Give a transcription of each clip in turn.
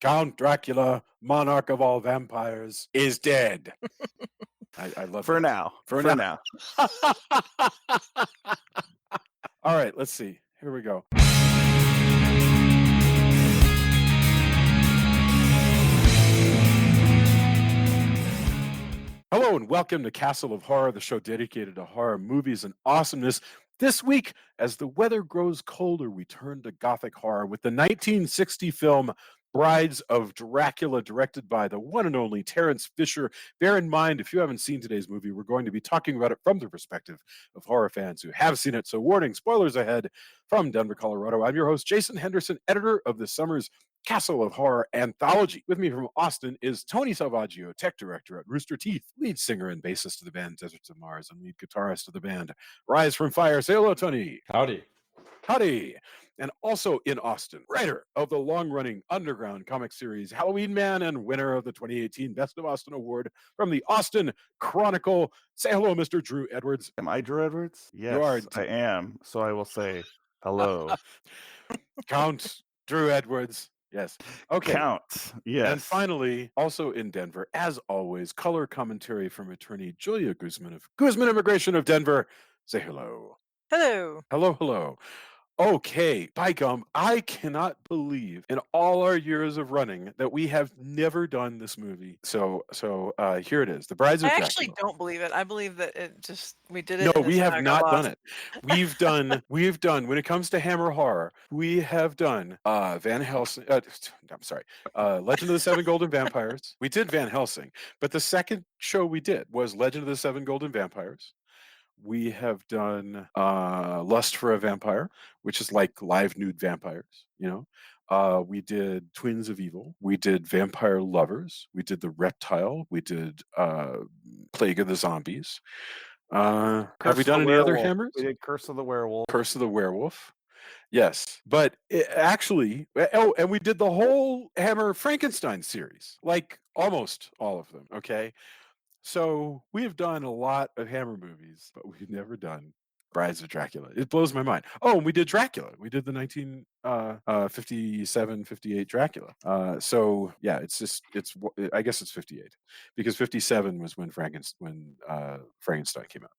Count Dracula, monarch of all vampires, is dead. I love For that. now. For now. All right, let's see. Here we go. Hello and welcome to Castle of Horror, the show dedicated to horror movies and awesomeness. This week, as the weather grows colder, we turn to gothic horror with the 1960 film Brides of Dracula, directed by the one and only Terence Fisher. Bear in mind, if you haven't seen today's movie, we're going to be talking about it from the perspective of horror fans who have seen it. So warning, spoilers ahead. From Denver, Colorado, I'm your host, Jason Henderson, editor of this summer's Castle of Horror Anthology. With me from Austin is Tony Salvaggio, tech director at Rooster Teeth, lead singer and bassist of the band Deserts of Mars, and lead guitarist of the band Rise from Fire. Say hello, Tony. Howdy. Howdy. And also in Austin, writer of the long-running underground comic series Halloween Man and winner of the 2018 Best of Austin Award from the Austin Chronicle. Say hello, Mr. Drew Edwards. Am I Drew Edwards? Yes, I am. So I will say hello. Count Drew Edwards. Yes. Okay. Count. Yes. And finally, also in Denver, as always, color commentary from attorney Julia Guzman of Guzman Immigration of Denver. Say hello. Hello. Hello, hello. Okay, by gum, I cannot believe in all our years of running that we have never done this movie. So here it is, The Brides of I Dracula. actually don't believe it. I believe that we did it. No, and we it's have got not lost. done it. We've done, when it comes to Hammer Horror, we have done Van Helsing, I'm sorry, Legend of the Seven Golden Vampires. We did Van Helsing, but the second show we did was Legend of the Seven Golden Vampires. We have done Lust for a Vampire, which is like live nude vampires, you know. We did Twins of Evil. We did Vampire Lovers. We did The Reptile. We did Plague of the Zombies. Have we done any other hammers? We did Curse of the Werewolf. Curse of the Werewolf. Yes, but actually, and we did the whole Hammer Frankenstein series, like almost all of them, okay? So we have done a lot of Hammer movies, but we've never done Brides of Dracula. It blows my mind. Oh, and we did Dracula. We did the 1957, 58 Dracula. So yeah, I guess it's 58 because 57 was when Frankenstein came out.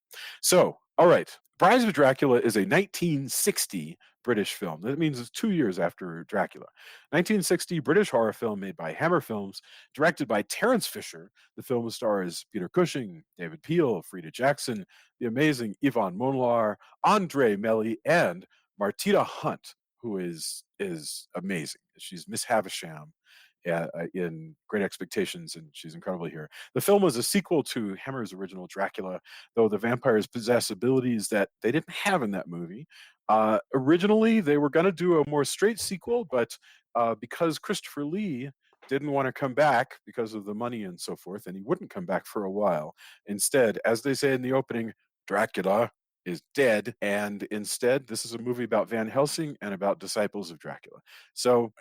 So, all right. Brides of Dracula is a 1960 British film. That means it's 2 years after Dracula. 1960 British horror film made by Hammer Films, directed by Terence Fisher. The film stars Peter Cushing, David Peel, Frida Jackson, the amazing Yvonne Monlar, Andre Melly, and Martina Hunt, who is amazing. She's Miss Havisham in Great Expectations, and she's incredible here. The film was a sequel to Hammer's original Dracula, though the vampires possess abilities that they didn't have in that movie. Originally, they were going to do a more straight sequel, but because Christopher Lee didn't want to come back because of the money and so forth, and he wouldn't come back for a while. Instead, as they say in the opening, Dracula is dead, and instead this is a movie about Van Helsing and about disciples of Dracula. So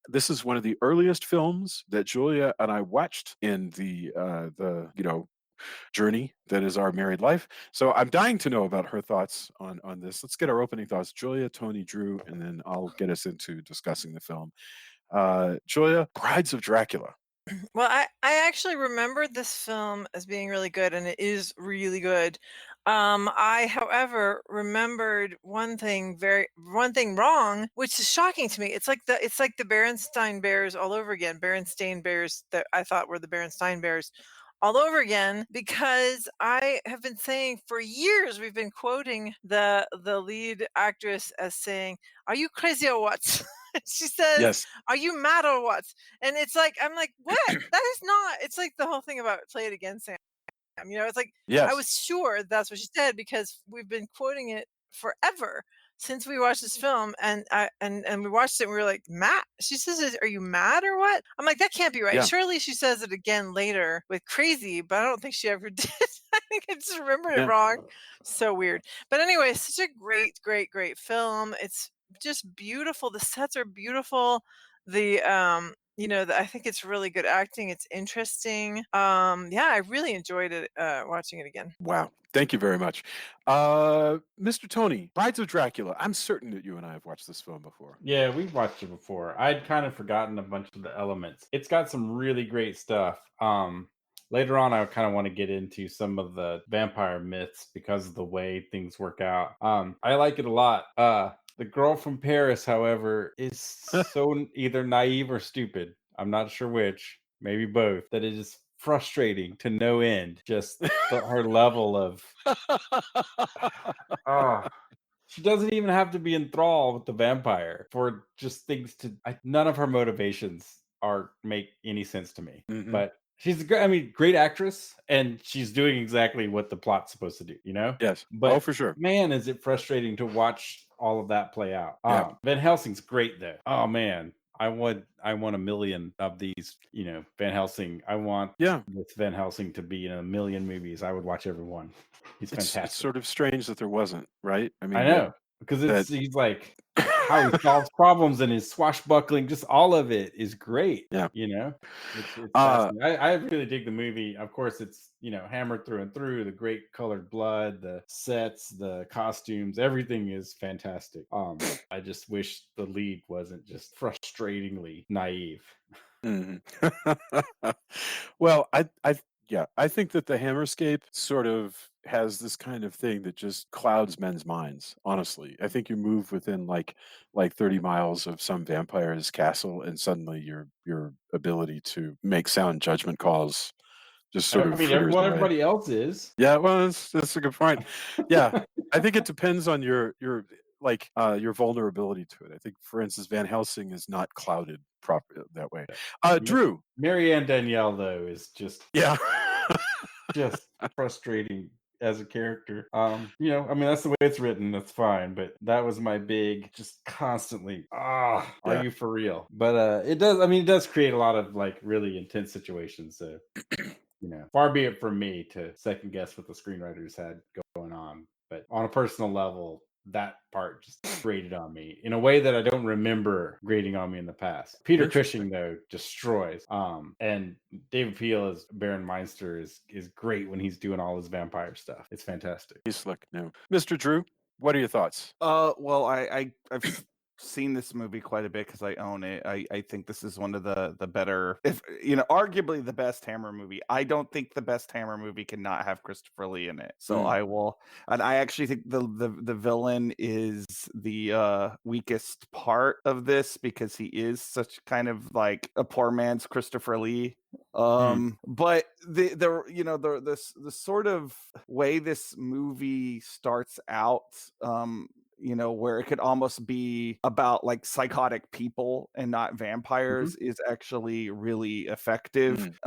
this is one of the earliest films that Julia and I watched in the journey that is our married life. So I'm dying to know about her thoughts on this. Let's get our opening thoughts, Julia, Tony, Drew, and then I'll get us into discussing the film. Julia, Brides of Dracula. Well, I actually remember this film as being really good, and it is really good. I, however, remembered one thing wrong, which is shocking to me. It's like the Berenstain Bears all over again. Berenstain Bears that I thought were the Berenstain Bears all over again, because I have been saying for years, we've been quoting the lead actress as saying, "Are you crazy or what?" She says, Yes. "Are you mad or what?" And it's like, I'm like, what? That is not. It's like the whole thing about "Play It Again, Sam." You know, it's like, Yes. I was sure that's what she said because we've been quoting it forever since we watched this film, and we watched it and we were like, "Matt," she says, "Are you mad or what?" I'm like, that can't be right. Yeah. Surely she says it again later with "crazy," but I don't think she ever did. I think I just remembered Yeah. it wrong. So weird. But anyway, such a great, great, great film. It's just beautiful. The sets are beautiful. The I think it's really good acting. It's interesting. Yeah, I really enjoyed it watching it again. Wow. Thank you very much. Mr. Tony, Brides of Dracula. I'm certain that you and I have watched this film before. Yeah, we've watched it before. I'd kind of forgotten a bunch of the elements. It's got some really great stuff. Later on, I kind of want to get into some of the vampire myths because of the way things work out. I like it a lot. The girl from Paris, however, is so either naive or stupid. I'm not sure which, maybe both. That it is frustrating to no end. Just her level of ah, she doesn't even have to be enthralled with the vampire for just things to. None of her motivations are make any sense to me. Mhm. But she's a great, I mean, great actress, and she's doing exactly what the plot's supposed to do. Yes. Oh, But for sure. man, is it frustrating to watch all of that play out. Yeah. Van Helsing's great though. Oh man, I want a million of these. Van Helsing. I want Yeah. this Van Helsing to be in a million movies. I would watch every one. He's It's fantastic. sort of strange that there wasn't, right? I I mean know, because that he's like how he solves problems and his swashbuckling, just all of it is great. Yeah. It's Uh fascinating. I really dig the movie. Of course, it's hammered through and through. The great colored blood, the sets, the costumes, everything is fantastic. I just wish the lead wasn't just frustratingly naive. Mhm. Well, I think that the Hammerscape sort of has this kind of thing that just clouds men's minds, honestly. I think you move within like 30 miles of some vampire's castle and suddenly your ability to make sound judgment calls just sort I of mean, fritters away. everybody else is. Yeah, well, that's a good point. Yeah, I think it depends on your vulnerability to it. I think, for instance, Van Helsing is not clouded proper that way. Ma- Drew, Marianne Danielle though is just yeah, just frustrating as a character. I mean, that's the way it's written. That's fine, but that was my big, just constantly. Are yeah, you for real? But it does. I mean, it does create a lot of like really intense situations. So far be it from me to second guess what the screenwriters had going on. But on a personal level, that part just grated on me in a way that I don't remember grating on me in the past. Peter interesting. Cushing though destroys. And David Peel as Baron Meinster is great when he's doing all his vampire stuff. It's fantastic. He's slick. No, Mr. Drew, what are your thoughts? Well, I've seen this movie quite a bit because I own it. I think this is one of the better, if arguably the best Hammer movie. I don't think the best Hammer movie cannot have Christopher Lee in it. So I will, and I actually think the villain is the weakest part of this because he is such kind of like a poor man's Christopher Lee. But the sort of way this movie starts out, where it could almost be about like psychotic people and not vampires is actually really effective.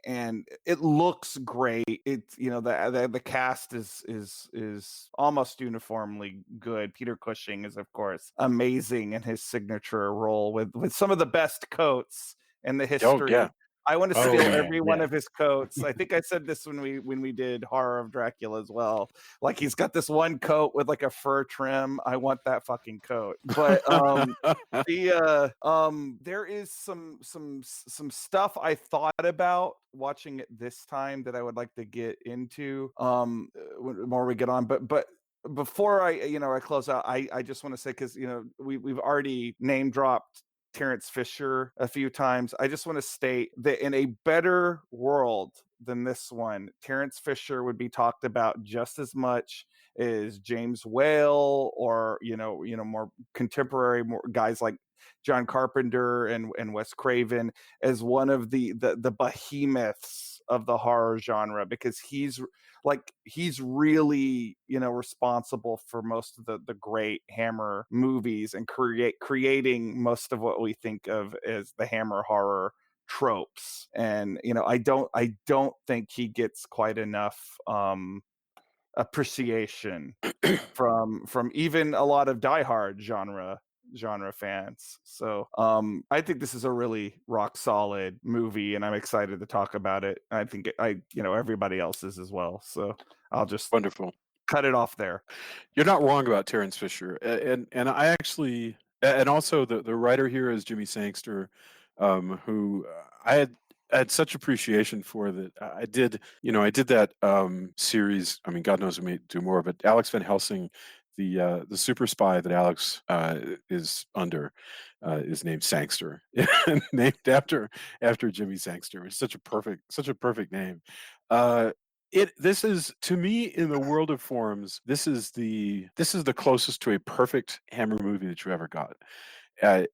And it looks great. It's the cast is almost uniformly good. Peter Cushing is of course amazing in his signature role with some of the best coats in the Oh history. yeah, I want to Oh steal man, every one yeah. of his coats. I think I said this when we did Horror of Dracula as well. Like he's got this one coat with like a fur trim. I want that fucking coat. But there is some stuff I thought about watching it this time that I would like to get into more we get on. But before I close out, I just want to say, because we've already name dropped Terence Fisher a few times. I just want to state that in a better world than this one, Terence Fisher would be talked about just as much as James Whale or more contemporary guys like John Carpenter and Wes Craven as one of the behemoths of the horror genre, because he's really responsible for most of the great Hammer movies and creating most of what we think of as the Hammer horror tropes. And I don't think he gets quite enough appreciation from even a lot of diehard genre fans. So I think this is a really rock solid movie, and I'm excited to talk about it. I think everybody else is as well. So I'll just wonderful. cut it off there. You're not wrong about Terence Fisher, and I actually And also the writer here is Jimmy Sangster, who I had such appreciation for that. I did that series. I mean, God knows we may do more of it. Alex Van Helsing, the super spy that Alex is under, is named Sangster, named after Jimmy Sangster. It's such a perfect name. This is, to me, in the world of forms, this is the closest to a perfect Hammer movie that you ever got.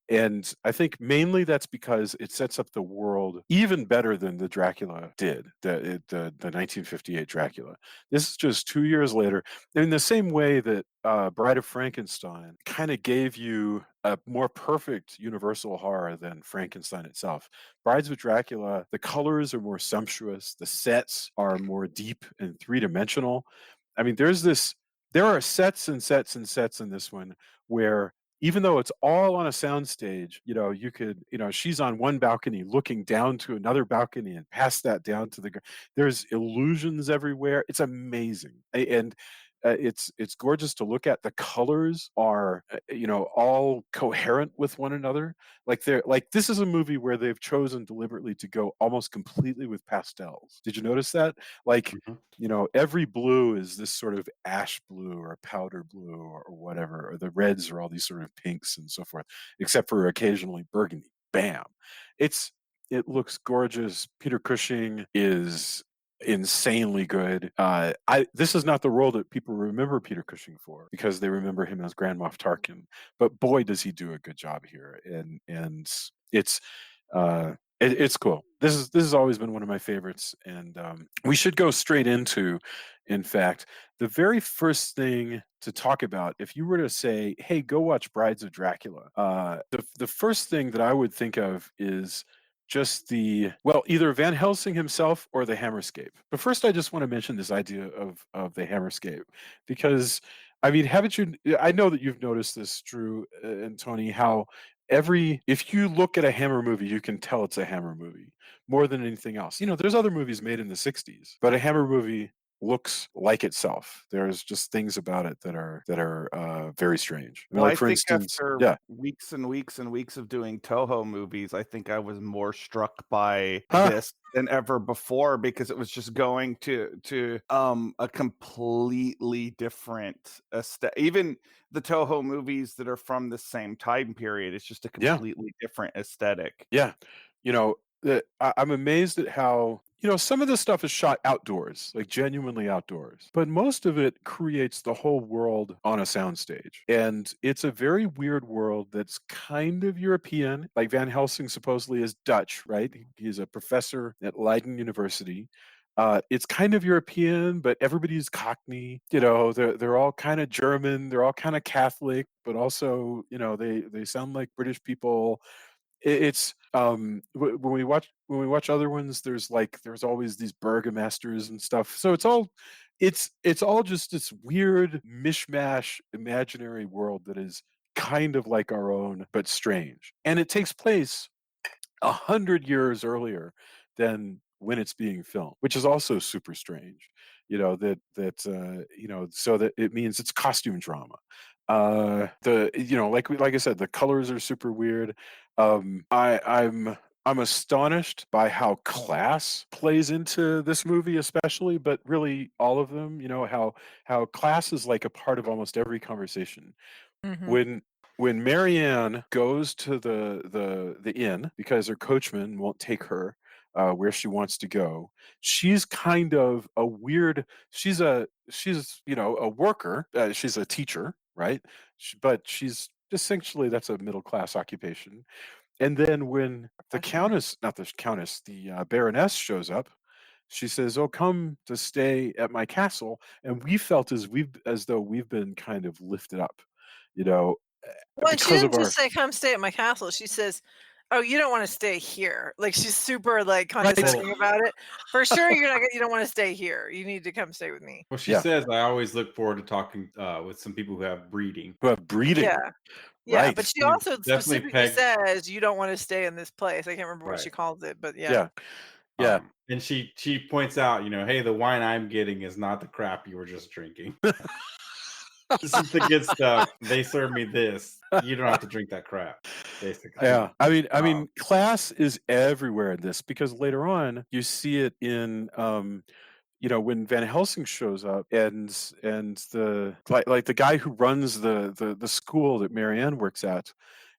And I think mainly that's because it sets up the world even better than the Dracula did, the 1958 Dracula. This is just 2 years later, in the same way that Bride of Frankenstein kind of gave you a more perfect universal horror than Frankenstein itself. Brides of Dracula, the colors are more sumptuous, the sets are more deep and three-dimensional. I mean, there are sets and sets and sets in this one where, even though it's all on a soundstage, she's on one balcony looking down to another balcony and past that down to there's illusions everywhere. It's amazing. And it's gorgeous to look at. The colors are, all coherent with one another. This is a movie where they've chosen deliberately to go almost completely with pastels. Did you notice that? Like, Mhm. Every blue is this sort of ash blue or powder blue or whatever, or the reds are all these sort of pinks and so forth, except for occasionally burgundy. Bam. It looks gorgeous. Peter Cushing is insanely good. This is not the role that people remember Peter Cushing for, because they remember him as Grand Moff Tarkin. But boy, does he do a good job here. And it's cool. This has always been one of my favorites, and we should go straight into, in fact, the very first thing to talk about. If you were to say, "Hey, go watch Brides of Dracula," the first thing that I would think of is just either Van Helsing himself or the Hammerscape. But first, I just want to mention this idea of the Hammerscape, because I mean, haven't you? I know that you've noticed this, Drew and Tony, how if you look at a Hammer movie, you can tell it's a Hammer movie more than anything else. There's other movies made in the 60s, but a Hammer movie looks like itself. There's just things about it that are very strange. I mean, Well, like, I for think instance, after yeah. weeks and weeks and weeks of doing Toho movies, I think I was more struck by Huh? this than ever before, because it was just going to a completely different aesthetic. Even the Toho movies that are from the same time period, it's just a Yeah. completely different aesthetic. Yeah. I'm amazed at how, some of this stuff is shot outdoors, like genuinely outdoors, but most of it creates the whole world on a soundstage. And it's a very weird world that's kind of European. Like, Van Helsing supposedly is Dutch, right? He's a professor at Leiden University. It's kind of European, but everybody's Cockney. They're all kind of German. They're all kind of Catholic, but also, they sound like British people. It's when we watch other ones, there's always these burgomasters and stuff. So it's all just this weird mishmash imaginary world that is kind of like our own but strange, and it takes place 100 years earlier than when it's being filmed, which is also super strange. So that it means it's costume drama. Like I said, the colors are super weird. I'm astonished by how class plays into this movie, especially, but really all of them. How class is like a part of almost every conversation. Mhm. When Marianne goes to the inn because her coachman won't take her where she wants to go, she's kind of a weird. She's a worker. She's a teacher, right? But she's essentially, that's a middle class occupation. And then when the Professional. countess, not the countess, the baroness shows up, she says, "Oh, come to stay at my castle." And we felt as though we've been kind of lifted up, you know, Well, and she because of didn't just our say, "Come stay at my castle." She says, "Oh, you don't wanna stay here." Like, she's super, like, right. Well, condescending about it. "For sure, you don't wanna stay here. You need to come stay with me." well, she Yeah, says, "I always look forward to talking with some people who have breeding." who have breeding, Yeah, yeah, right? but she She also definitely specifically pegged says, "You don't wanna stay in this place." I can't remember what right. she calls it, but yeah. Yeah, yeah. And she points out, hey, the wine I'm getting is not the crap you were just drinking. This is the good stuff. They serve me this. You don't have to drink that crap, basically. Yeah, I Um, mean, class is everywhere in this because later on you see it in, when Van Helsing shows up and the like the guy who runs the school that Marianne works at,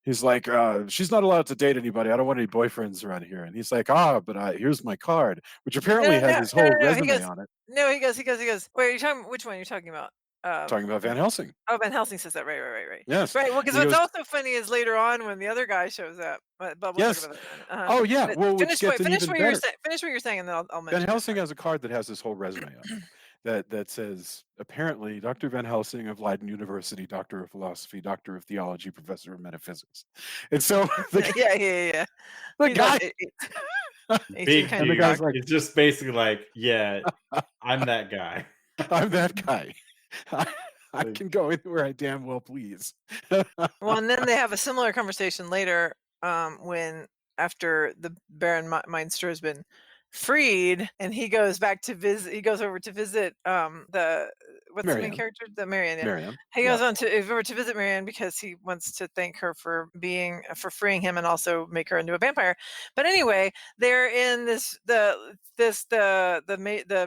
he's like, she's not allowed to date anybody. I don't want any boyfriends around here. And he's like, but here's my card, which apparently has his whole no. He resume goes, on it. no, he goes. Wait, are you talking? Which one are you talking about? Talking about Van Helsing. Oh, Van Helsing says that. Right. Yes. Right. Well, because And he what's goes, also funny is later on when the other guy shows up. But we'll yes. talk about that in a minute. Oh yeah. But Well, which gets finish even what you were better. saying. Finish what you're saying, and then I'll mention. Van Helsing has a card that has his whole resume on it that says, apparently, Dr. Van Helsing of Leiden University, Doctor of Philosophy, Doctor of Theology, Professor of Metaphysics. And so Yeah. the He guy, does. Big kind of dude. guy's like- It's just basically like, yeah, I'm that guy. I'm that guy. I can go anywhere I damn well please. Well, and then they have a similar conversation later when after the Baron Meinster has been freed and he goes back to visit, he goes over to visit the what's the main Marianne. character, the Marianne. Yeah. Marianne. He goes on to over to visit Marianne because he wants to thank her for freeing him and also make her into a vampire. But anyway, they're in the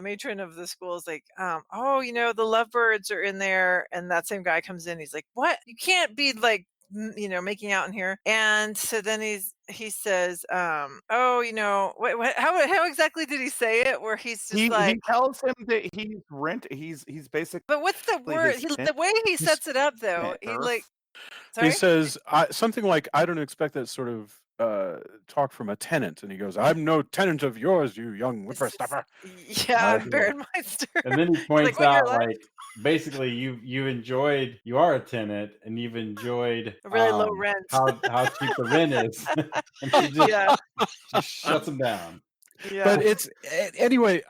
matron of the school is like, the lovebirds are in there, and that same guy comes in. He's like, what? You can't be like making out in here. And so then he says, what, how exactly did he say it? Where he's just he tells him that he's basically. But what's the word? The way he sets it up, though, he like. Sorry? He says something like, I don't expect that sort of talk from a tenant. And he goes, I'm no tenant of yours, you young whippersnapper. Yeah, Baron Meinster. And then he points out, like, basically, you are a tenant, and you've enjoyed a really low rent. How cheap the rent is. And she just shuts him down. Yeah. But anyway,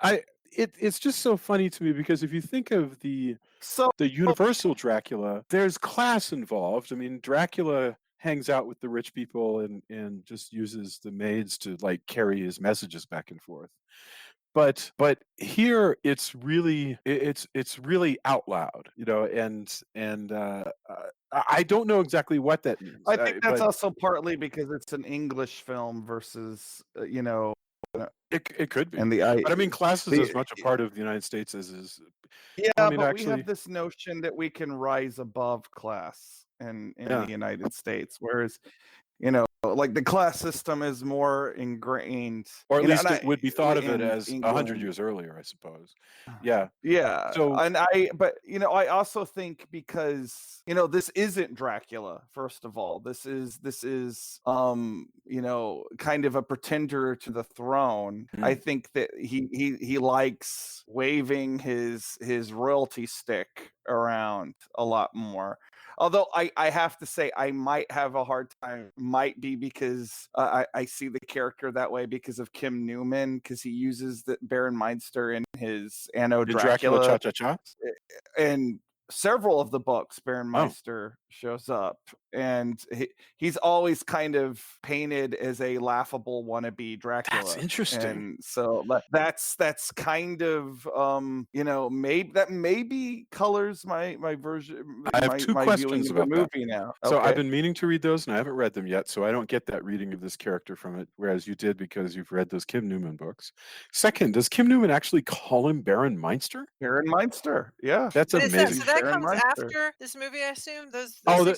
it's just so funny to me because if you think of the universal Dracula, there's class involved. I mean, Dracula hangs out with the rich people and just uses the maids to like carry his messages back and forth. But here it's really out loud, and I don't know exactly what that means. I think that's also partly because it's an English film versus it could be. And but I mean, class is as much a part of the United States as is. Yeah, I mean, but actually, we have this notion that we can rise above class in the United States, whereas like the class system is more ingrained, or at least it would be thought of it in as 100 years earlier, I suppose. Yeah. So, and I also think because this isn't Dracula. First of all, this is kind of a pretender to the throne. I think that he likes waving his royalty stick around a lot more. Although I have to say I might have a hard time, might be because I see the character that way because of Kim Newman, because he uses the Baron Meinster in his Anno Dracula Cha-Cha-Cha? And several of the books, Baron Meinster shows up, and he's always kind of painted as a laughable wannabe Dracula. That's interesting. And so that's kind of maybe colors my version. I have two questions about the movie now. So I've been meaning to read those, and I haven't read them yet, so I don't get that reading of this character from it, whereas you did because you've read those Kim Newman books. Second, does Kim Newman actually call him Baron Meinster? Baron Meinster, yeah. That's amazing. So that Baron comes Meinster. after this movie, I assume.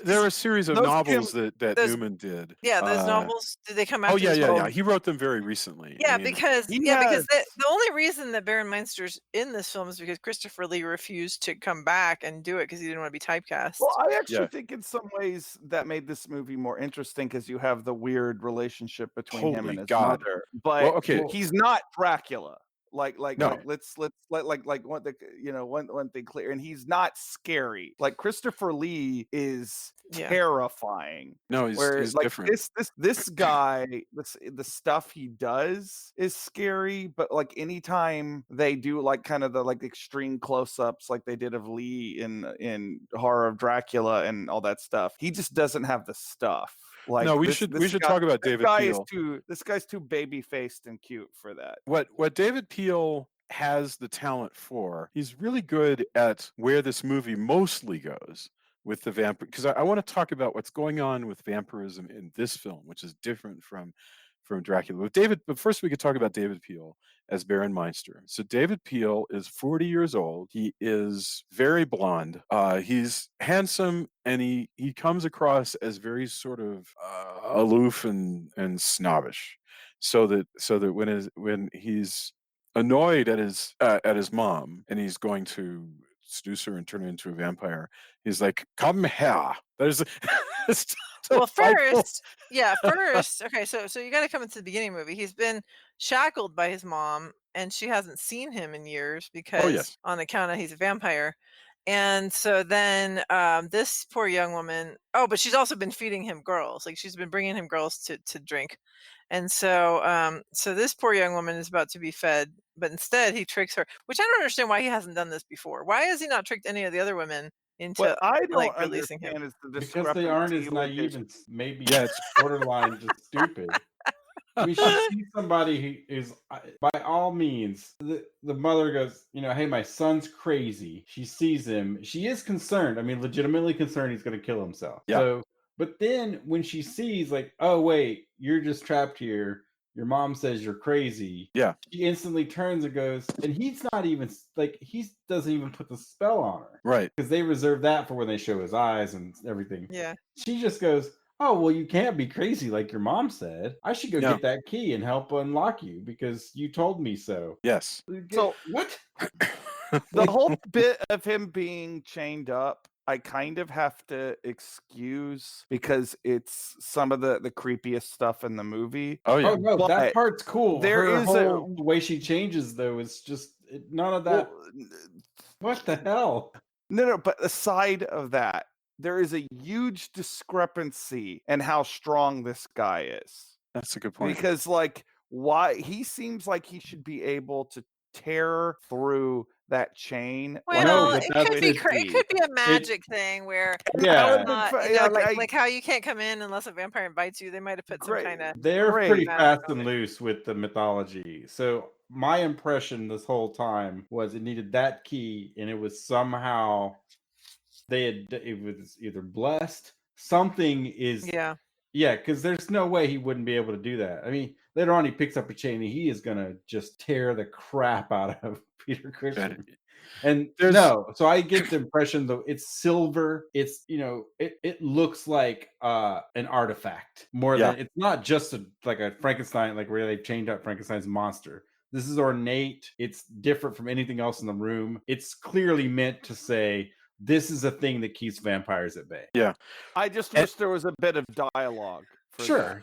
There are a series of those novels that Newman did. Yeah, those novels. Did they come after? Oh yeah, this yeah, film? yeah. He wrote them very recently. Yeah, I mean, because Yes. the only reason that Baron Meinster's in this film is because Christopher Lee refused to come back and do it because he didn't want to be typecast. Well, I actually think in some ways that made this movie more interesting because you have the weird relationship between him and his mother. But he's not Dracula. Like let's let one thing clear, and he's not scary. Like Christopher Lee is terrifying. No, he's like different. This guy, the stuff he does is scary, but like anytime they do like kind of the like extreme close-ups like they did of Lee in Horror of Dracula and all that stuff, he just doesn't have the stuff. Like no, we should talk about David Peel. This guy's too baby faced and cute for that. What David Peel has the talent for. He's really good at where this movie mostly goes with the vampire, because I want to talk about what's going on with vampirism in this film, which is different from Dracula. But first we could talk about David Peel as Baron Meinster. So David Peel is 40 years old. He is very blonde. He's handsome, and he comes across as very sort of aloof and snobbish. So that when he's annoyed at his mom and he's going to seduce her and turn her into a vampire, he's like, "Come here." There's Well, first, okay, so you got to come into the beginning of the movie. He's been shackled by his mom, and she hasn't seen him in years because yes. on account of he's a vampire. And so then this poor young woman, but she's also been feeding him girls. Like, she's been bringing him girls to drink. And so so this poor young woman is about to be fed, but instead he tricks her, which I don't understand why he hasn't done this before. Why has he not tricked any of the other women into What I don't like releasing him? understand is the Because they aren't as discrepancy with naive his- and maybe Yeah, it's borderline just stupid. I mean, she sees somebody who is, by all means, the mother goes, hey, my son's crazy. She sees him. She is concerned. I mean, legitimately concerned he's going to kill himself. Yeah. So, but then when she sees, like, oh, wait, you're just trapped here. Your mom says you're crazy. Yeah. She instantly turns and goes, and he's not even, like, he doesn't even put the spell on her. Right. Because they reserve that for when they show his eyes and everything. Yeah. She just goes, oh, well, you can't be crazy like your mom said. I should go get that key and help unlock you because you told me so. Yes. So what? The whole bit of him being chained up, I kind of have to excuse because it's some of the creepiest stuff in the movie. Oh yeah. Oh no, that But part's cool. there Her is whole the way she changes though is just none of that. Well, What the hell? no, but aside of that, there is a huge discrepancy in how strong this guy is. That's a good point. Because, like, why he seems like he should be able to tear through that chain. Well, No, but it that's could be it. it could be a magic thing where Yeah. like how you can't come in unless a vampire invites you. They might have put some kind of They're Great. pretty magic fast on and it. loose with the mythology. So my impression this whole time was it needed that key, and it was somehow it was either blessed. Something is yeah, because there's no way he wouldn't be able to do that. I mean, later on he picks up a chain and he is gonna just tear the crap out of Peter Cushing. And so I get the impression though it's silver. It's it looks like an artifact more than it's not just like a Frankenstein, like where they've chained up Frankenstein's monster. This is ornate. It's different from anything else in the room. It's clearly meant to say this is a thing that keeps vampires at bay. Yeah. I just wish there was a bit of dialogue for Sure. that.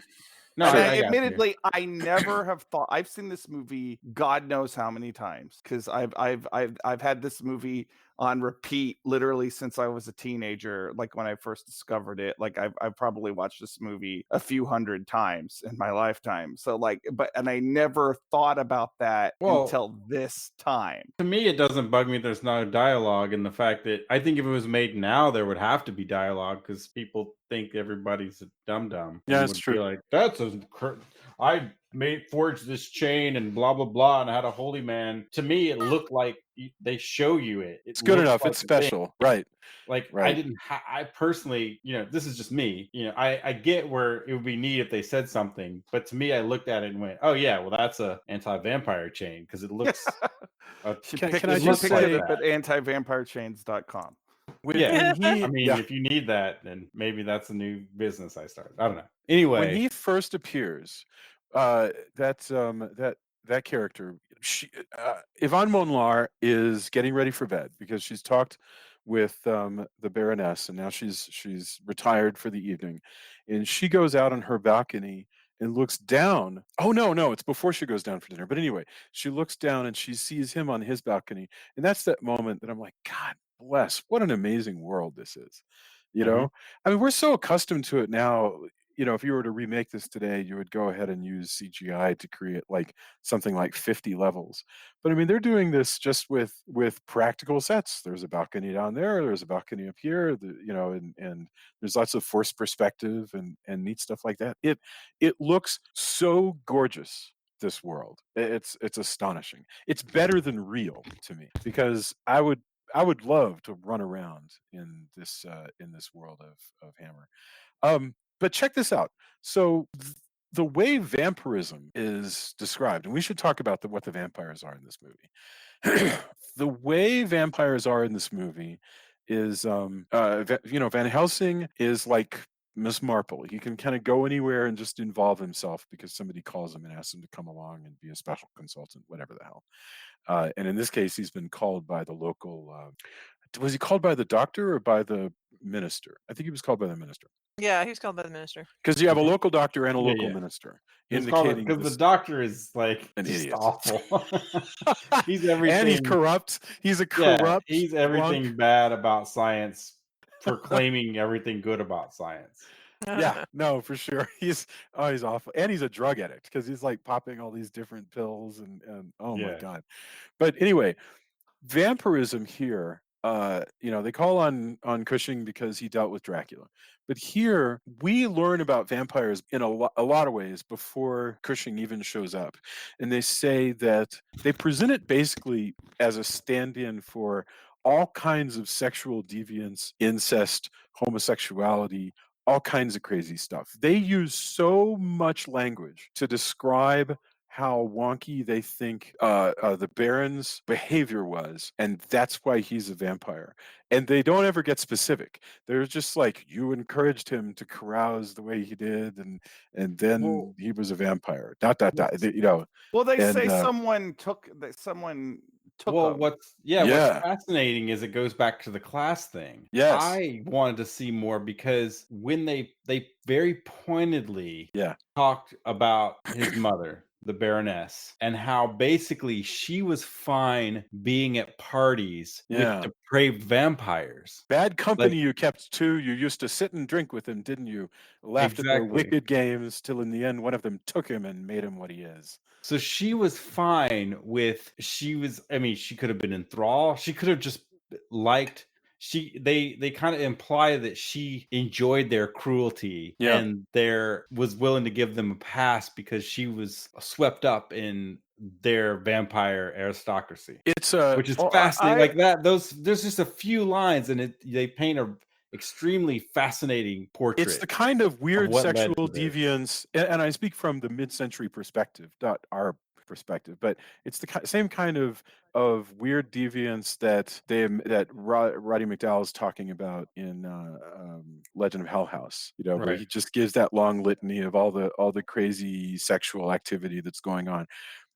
No, I admittedly, I never have thought. I've seen this movie, God knows how many times, because I've had this movie on repeat literally since I was a teenager. Like when I first discovered it, like I've probably watched this movie a few hundred times in my lifetime. So and I never thought about that until this time. To me, it doesn't bug me there's no dialogue, and the fact that I think if it was made now, there would have to be dialogue because people think everybody's a dum-dum. Yeah, that's true. Like, I forged this chain and blah, blah, blah, and I had a holy man. To me, it looked like they show you it. It's good enough. Like it's special. Right. Like, right. I personally, this is just me. I get where it would be neat if they said something, but to me, I looked at it and went, oh, yeah, well, that's a anti-vampire chain because it looks... can I just say it at antivampirechains.com. I mean, if you need that, then maybe that's a new business I started. I don't know. Anyway, when he first appears, that character, Yvonne Monlar is getting ready for bed because she's talked with the Baroness, and now she's retired for the evening, and she goes out on her balcony and looks down. Oh no, it's before she goes down for dinner. But anyway, she looks down and she sees him on his balcony, and that's that moment that I'm like, God bless, what an amazing world this is. I mean, we're so accustomed to it now. If you were to remake this today, you would go ahead and use CGI to create like something like 50 levels. But I mean, they're doing this just with practical sets. There's a balcony down there. There's a balcony up here. And there's lots of forced perspective and neat stuff like that. It looks so gorgeous this world. It's astonishing. It's better than real to me because I would love to run around in this world of Hammer. But check this out. So the way vampirism is described, and we should talk about what the vampires are in this movie. The way vampires are in this movie is, Van Helsing is like Miss Marple. He can kind of go anywhere and just involve himself because somebody calls him and asks him to come along and be a special consultant, whatever the hell. And in this case, he's been called by the local. Was he called by the doctor or by the minister? I think he was called by the minister. Yeah, he was called by the minister. Because you have a local doctor and a Yeah, local yeah. minister, It's called indicating because the this doctor is like an just idiot. awful. He's and he's everything. corrupt. He's a Yeah, corrupt he's drunk. everything bad about science, proclaiming everything good about science. Yeah, no, for sure. He's awful, and he's a drug addict because he's like popping all these different pills and oh my Yeah. god. But anyway, vampirism here, they call on Cushing because he dealt with Dracula. But here we learn about vampires in a lot of ways before Cushing even shows up. And they say that they present it basically as a stand-in for all kinds of sexual deviance, incest, homosexuality, all kinds of crazy stuff. They use so much language to describe how wonky they think the Baron's behavior was, and that's why he's a vampire. And they don't ever get specific. They're just like, you encouraged him to carouse the way he did, and then Well, he was a vampire. Dot dot dot. Well, they And, say someone took well, him. what's Yeah. fascinating is it goes back to the class thing. Yes. I wanted to see more because when they very pointedly Yeah. talked about his mother, the Baroness, and how basically she was fine being at parties Yeah. with depraved vampires. Bad company you kept too. You used to sit and drink with him, didn't you? Laughed at their Exactly. wicked games till in the end one of them took him and made him what he is. So she was fine with she could have been enthralled. She could have just liked they kind of imply that she enjoyed their cruelty Yeah. and was willing to give them a pass because she was swept up in their vampire aristocracy. It's which is fascinating. Like that, there's just a few lines and they paint a extremely fascinating portrait. It's the kind of weird what led sexual to this. deviance, and I speak from the mid-century perspective, not our perspective, but it's the same kind of weird deviance that Roddy McDowall is talking about in Legend of Hell House. Where Right. he just gives that long litany of all the crazy sexual activity that's going on.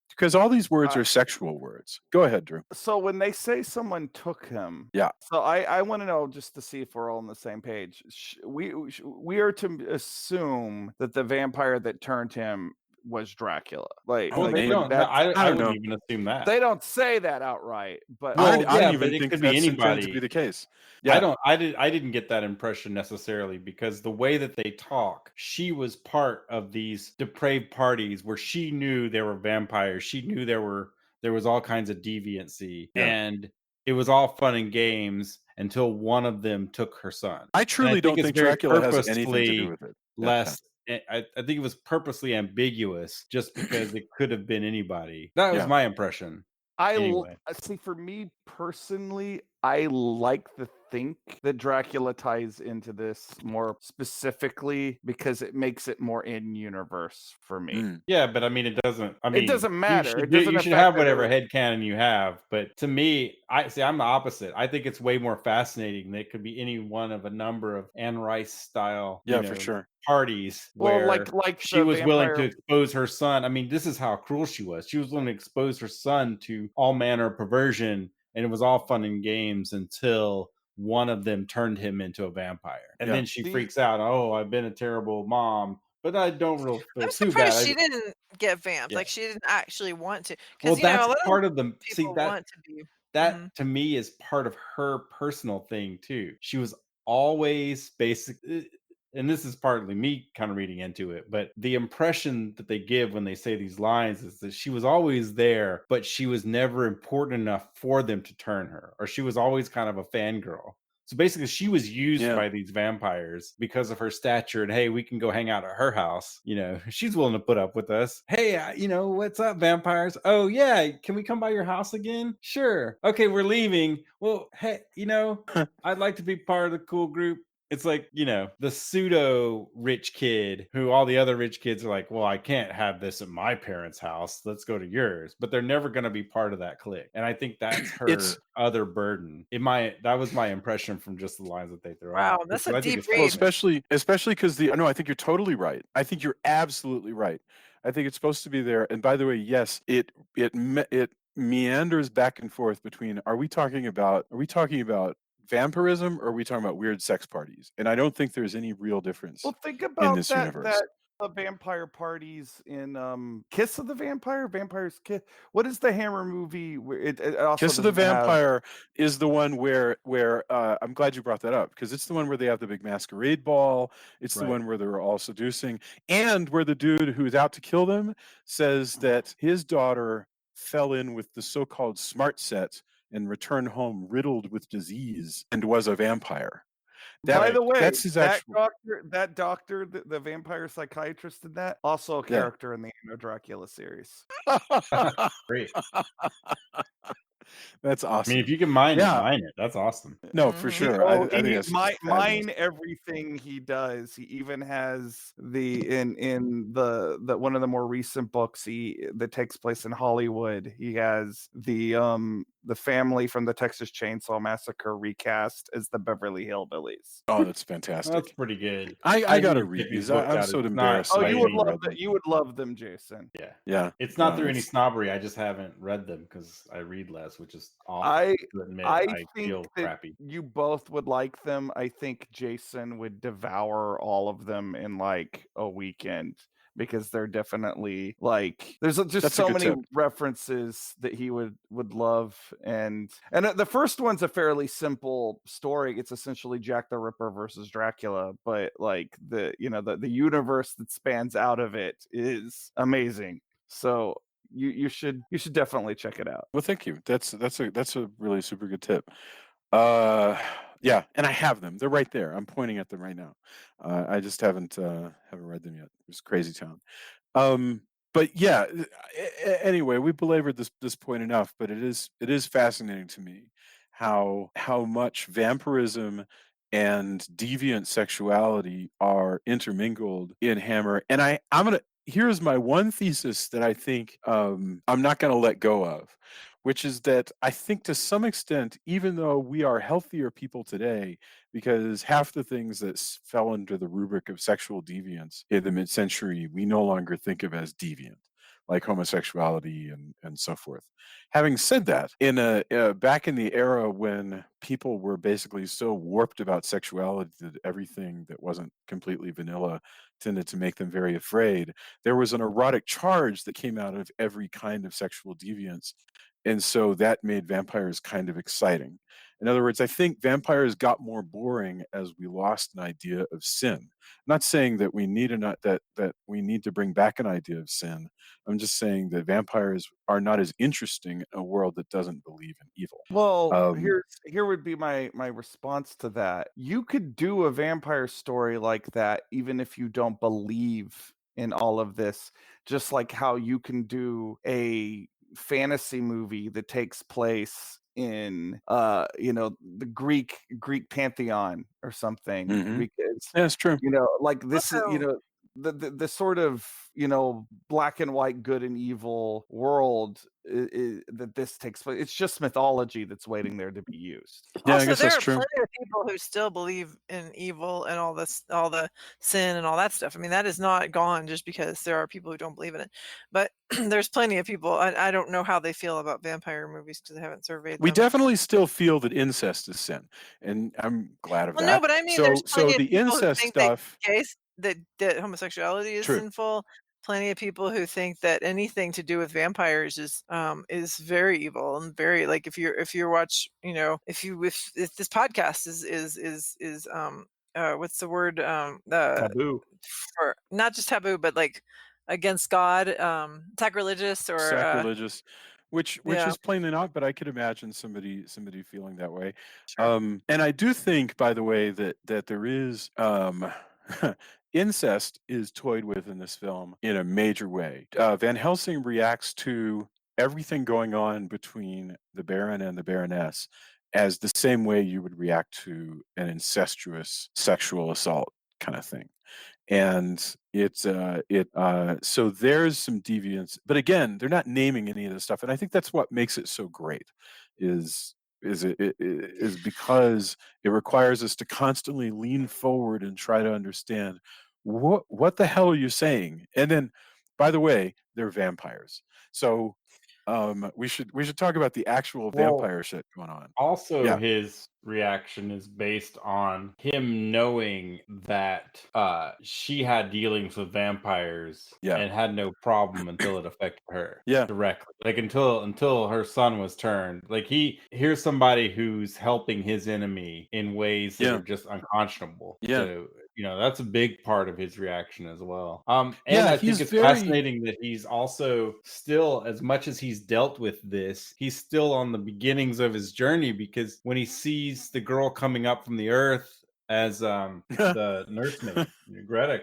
Because all these words are sexual words. Go ahead, Drew. So when they say someone took him, Yeah. So I want to know, just to see if we're all on the same page. We are to assume that the vampire that turned him was Dracula. Like, Well, like they don't. that's- I don't wouldn't know. even assume that. They don't say that outright, but Well, I yeah, don't even but it think could be that's intended to anybody. be the case. Yeah. I didn't get that impression necessarily because the way that they talk, she was part of these depraved parties where she knew there were vampires. She knew there was all kinds of deviancy, Yeah. and it was all fun and games until one of them took her son. I truly don't it's think very Dracula has anything to do purposefully with it. I think it was purposely ambiguous just because it could have been anybody. That was my impression. Anyway. See, for me personally, I like to think that Dracula ties into this more specifically because it makes it more in universe for me. Yeah, but I mean, it doesn't. I mean, It doesn't matter. You It doesn't should affect have whatever everyone. headcanon you have. But to me, I'm the opposite. I think it's way more fascinating. That it could be any one of a number of Anne Rice style, for sure. parties Well, where like she the was willing to vampire- expose her son. I mean, this is how cruel she was. She was willing to expose her son to all manner of perversion, and it was all fun and games until one of them turned him into a vampire. And then she freaks out. Oh, I've been a terrible mom, but I don't really feel I'm too bad. surprised she didn't get vamped. Yeah. Like she didn't actually want to. Well, Because that's a lot part of of the people want to be. that to me is part of her personal thing too. She was always and this is partly me kind of reading into it, but the impression that they give when they say these lines is that she was always there, but she was never important enough for them to turn her, or she was always kind of a fangirl. So basically, she was used Yeah. by these vampires because of her stature. And hey, we can go hang out at her house. You know, she's willing to put up with us. Hey, you know, what's up, vampires? Oh, yeah. Can we come by your house again? Sure. Okay, we're leaving. Well, hey, you know, I'd like to be part of the cool group. It's like, you know, the pseudo rich kid who all the other rich kids are like, well, I can't have this at my parents' house. Let's go to yours. But they're never going to be part of that clique. And I think that's It's her other burden. That was my impression from just the lines that they throw Wow, out. that's Because a I think deep it's well, read. fascinating. especially because no, I think you're totally right. I think you're absolutely right. I think it's supposed to be there. And by the way, yes, it meanders back and forth between are we talking about vampirism or are we talking about weird sex parties? And I don't think there's any real difference Well, think in about this universe. the vampire parties in Kiss of the Vampire, Vampire's Kiss. What is the Hammer movie where it also Kiss of the doesn't have Vampire is the one where I'm glad you brought that up because it's the one where they have the big masquerade ball. It's the Right. one where they're all seducing, and where the dude who's out to kill them says that his daughter fell in with the so-called smart set and returned home riddled with disease and was a vampire. That By the way, that's his actual that doctor, the vampire psychiatrist in that, also a yeah. character in the Dracula series. Great. That's I mean, awesome. if you can mine it, Yeah, mine it. That's awesome. no, for Mhm. sure. I think that's fabulous. Mine everything he does. He even has in the one of the more recent books that takes place in Hollywood. He has the family from the Texas Chainsaw Massacre recast as the Beverly Hillbillies. Oh, that's That's fantastic. pretty good. I need gotta to read check these. these books I'm out. so It's not embarrassed Oh, that I you by would haven't any. love read that. them. You would love them, Jason. Yeah. Yeah, It's not no, through any it's snobbery. I just haven't read them because I read less, which is awful I to admit. I I think feel that crappy. you both would like them. I think Jason would devour all of them in like a weekend because they're definitely like just that's a so good many tip. references that he would love. And the first one's a fairly simple story. It's essentially Jack the Ripper versus Dracula, but like the universe that spans out of it is amazing. So you should definitely check it out. Well, thank you. That's a really super good tip. Uh, yeah, and I have them. They're right there. I'm pointing at them right now. I just haven't read them yet. It's crazy town. Um, but yeah, anyway, we belabored this point enough, but it is fascinating to me how much vampirism and deviant sexuality are intermingled in Hammer. And I'm gonna here's my one thesis that I think I'm not gonna let go of, which is that I think to some extent, even though we are healthier people today, because half the things that fell under the rubric of sexual deviance in the mid-century we no longer think of as deviant, like homosexuality and so forth. Having said that, in back in the era when people were basically so warped about sexuality that everything that wasn't completely vanilla tended to make them very afraid, there was an erotic charge that came out of every kind of sexual deviance, and so that made vampires kind of exciting. In other words, I think vampires got more boring as we lost an idea of sin. I'm not saying that we need that we need to bring back an idea of sin. I'm just saying that vampires are not as interesting in a world that doesn't believe in evil. Well, Um, here would be my response to that. You could do a vampire story like that even if you don't believe in all of this, just like how you can do a fantasy movie that takes place in the Greek pantheon or something mhm. because Yeah, it's true. like this is Also, the sort of black and white good and evil world that this takes place. It's just mythology that's waiting there to be used. Yeah, I Also, guess there that's are true. plenty of people who still believe in evil and all this, all the sin and all that stuff. I mean, that is not gone just because there are people who don't believe in it. But there's plenty of people. I don't know how they feel about vampire movies because I haven't surveyed We them. definitely still feel that incest is sin, and I'm glad of Well, no, that. but I mean, there's So plenty of the people who incest think that stuff, gays that homosexuality is true. sinful. Plenty of people who think that anything to do with vampires is very evil and very like if you watch if this podcast is what's the word Taboo. for not just taboo but like against God sacrilegious or Sacrilegious. which Yeah. is plainly not, but I could imagine somebody feeling that way. Sure. And I do think, by the way, that there is incest is toyed with in this film in a major way. Van Helsing reacts to everything going on between the Baron and the Baroness as the same way you would react to an incestuous sexual assault kind of thing. And so there's some deviance, but again, they're not naming any of this stuff, and I think that's what makes it so great. Is is because it requires us to constantly lean forward and try to understand what the hell are you saying? And then, by the way, they're vampires. So we should talk about the actual Well, vampire shit going on. also, Yeah, his reaction is based on him knowing that she had dealings with vampires yeah, and had no problem until it affected her yeah, directly. Like until her son was turned. Like here's somebody who's helping his enemy in ways that yeah, are just unconscionable. yeah, So that's a big part of his reaction as well. And yeah. I think He's it's very fascinating that he's also still, as much as he's dealt with this, he's still on the beginnings of his journey, because when he sees the girl coming up from the earth as the nursemaid Greta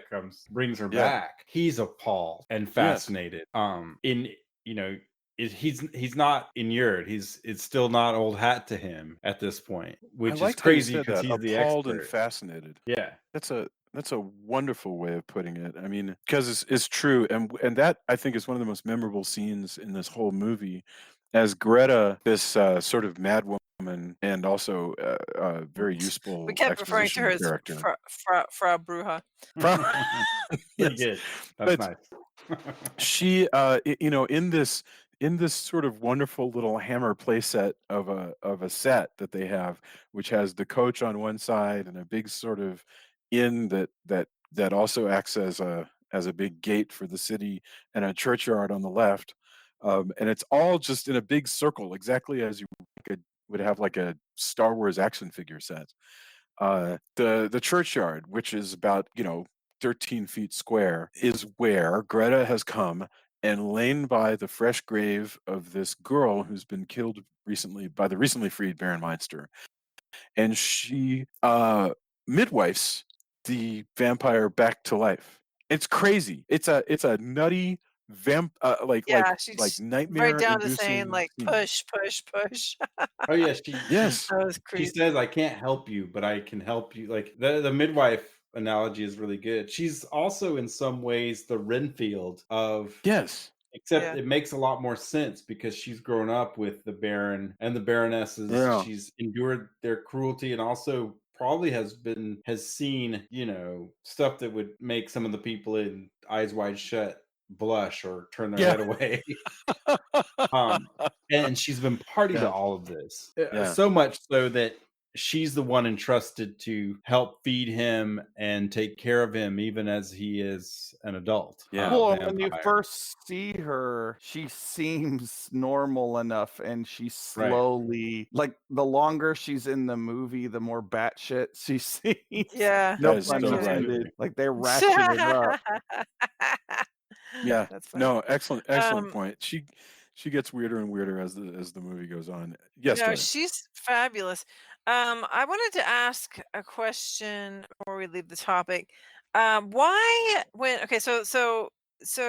brings her yeah, back, he's appalled and yes. fascinated. In you know he's not inured. It's still not old hat to him at this point, I which is liked how you crazy said because that, he's the appalled and expert. fascinated. Yeah. That's a wonderful way of putting it. I mean, because it's true, and that I think is one of the most memorable scenes in this whole movie, as Greta, this sort of mad woman and also very We useful kept referring to her exposition as character. Frau Bruja. Pro- Pretty yes, good. That's but nice. she in this sort of wonderful little Hammer playset of a set that they have, which has the coach on one side and a big sort of inn that also acts as a big gate for the city, and a churchyard on the left, and it's all just in a big circle, exactly as you would have like a Star Wars action figure set. The churchyard, which is about 13 feet square, is where Greta has come and lain by the fresh grave of this girl who's been killed recently by the recently freed Baron Meinster, and she midwifes the vampire back to life. It's crazy. It's a nutty Yeah, like she's right nightmare down to saying inducing like scene. push, push, push. Oh yeah, Yes. That was she crazy. says, "I can't help you, but I can help you." Like the midwife analogy is really good. She's also in some ways the Renfield of, Yes. except Yeah. it makes a lot more sense because she's grown up with the Baron and the Baronesses. Yeah. She's endured their cruelty and also probably has seen, stuff that would make some of the people in Eyes Wide Shut blush or turn their Yeah. head away. Um, and she's been party to Yeah. all of this, Yeah. so much so that she's the one entrusted to help feed him and take care of him, even as he is an adult Yeah. Well, and when you vampire. first see her, she seems normal enough, and she Right. slowly, like, the longer she's in the movie, the more batshit she seems. Yeah. No That is No pun so kidding. right. intended. Like, they ratchet it up. Yeah. That's funny. No, excellent Um, point. She gets weirder and weirder as the movie goes on. Yes, go no, ahead. she's fabulous. I wanted to ask a question before we leave the topic. Why when okay, so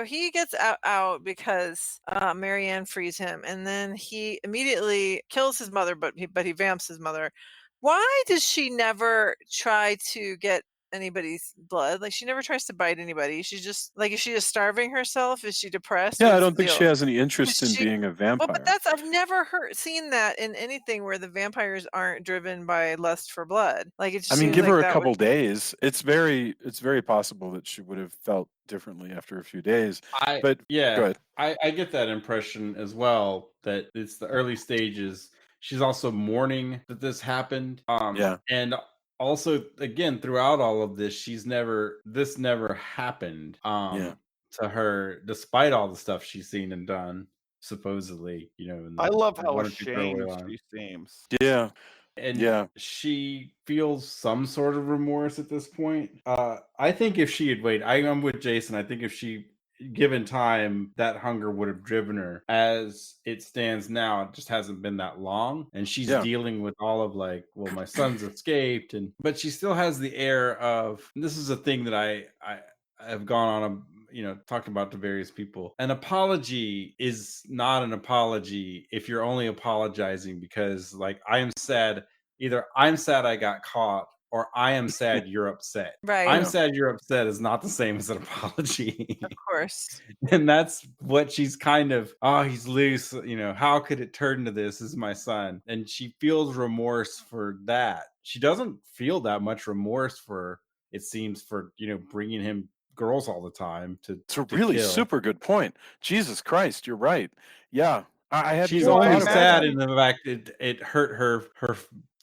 he gets out because Marianne frees him, and then he immediately kills his mother, but he vamps his mother. Why does she never try to get anybody's blood? Like she never tries to bite anybody. She's just like, is she just starving herself? Is she depressed? Yeah, I What's don't the think deal? she has any 'Cause interest in she being a well, but vampire. that's I've never seen that in anything where the vampires aren't driven by lust for blood. Like it I just mean, seems give like her a that would couple days. It's very possible that she would have felt differently after a few days. I But go Yeah, ahead. I get that impression as well, that it's the early stages. She's also mourning that this happened. Yeah. And also again throughout all of this, this never happened Yeah. to her, despite all the stuff she's seen and done, supposedly, in I the love how one or two throwaway ashamed lines. she seems. Yeah. And Yeah. she feels some sort of remorse at this point. I think if she had waited, I'm with Jason. I think if she given time, that hunger would have driven her. As it stands now, it just hasn't been that long, and she's Yeah. dealing with all of like, well, my son's escaped, but she still has the air of, and this is a thing that I have gone on talked about to various people. An apology is not an apology if you're only apologizing because, like, I am sad. Either I'm sad I got caught, or I am sad you're upset. Right. I'm Yeah. sad you're upset is not the same as an apology. Of course. And that's what she's kind of, oh, he's loose. How could it turn to this? This is my son. And she feels remorse for that. She doesn't feel that much remorse for, it seems, for, bringing him girls all the time to It's a to really kill. super good point. Jesus Christ, you're right. Yeah. I hadn't She's even Well, I only thought about sad that. in the fact it hurt her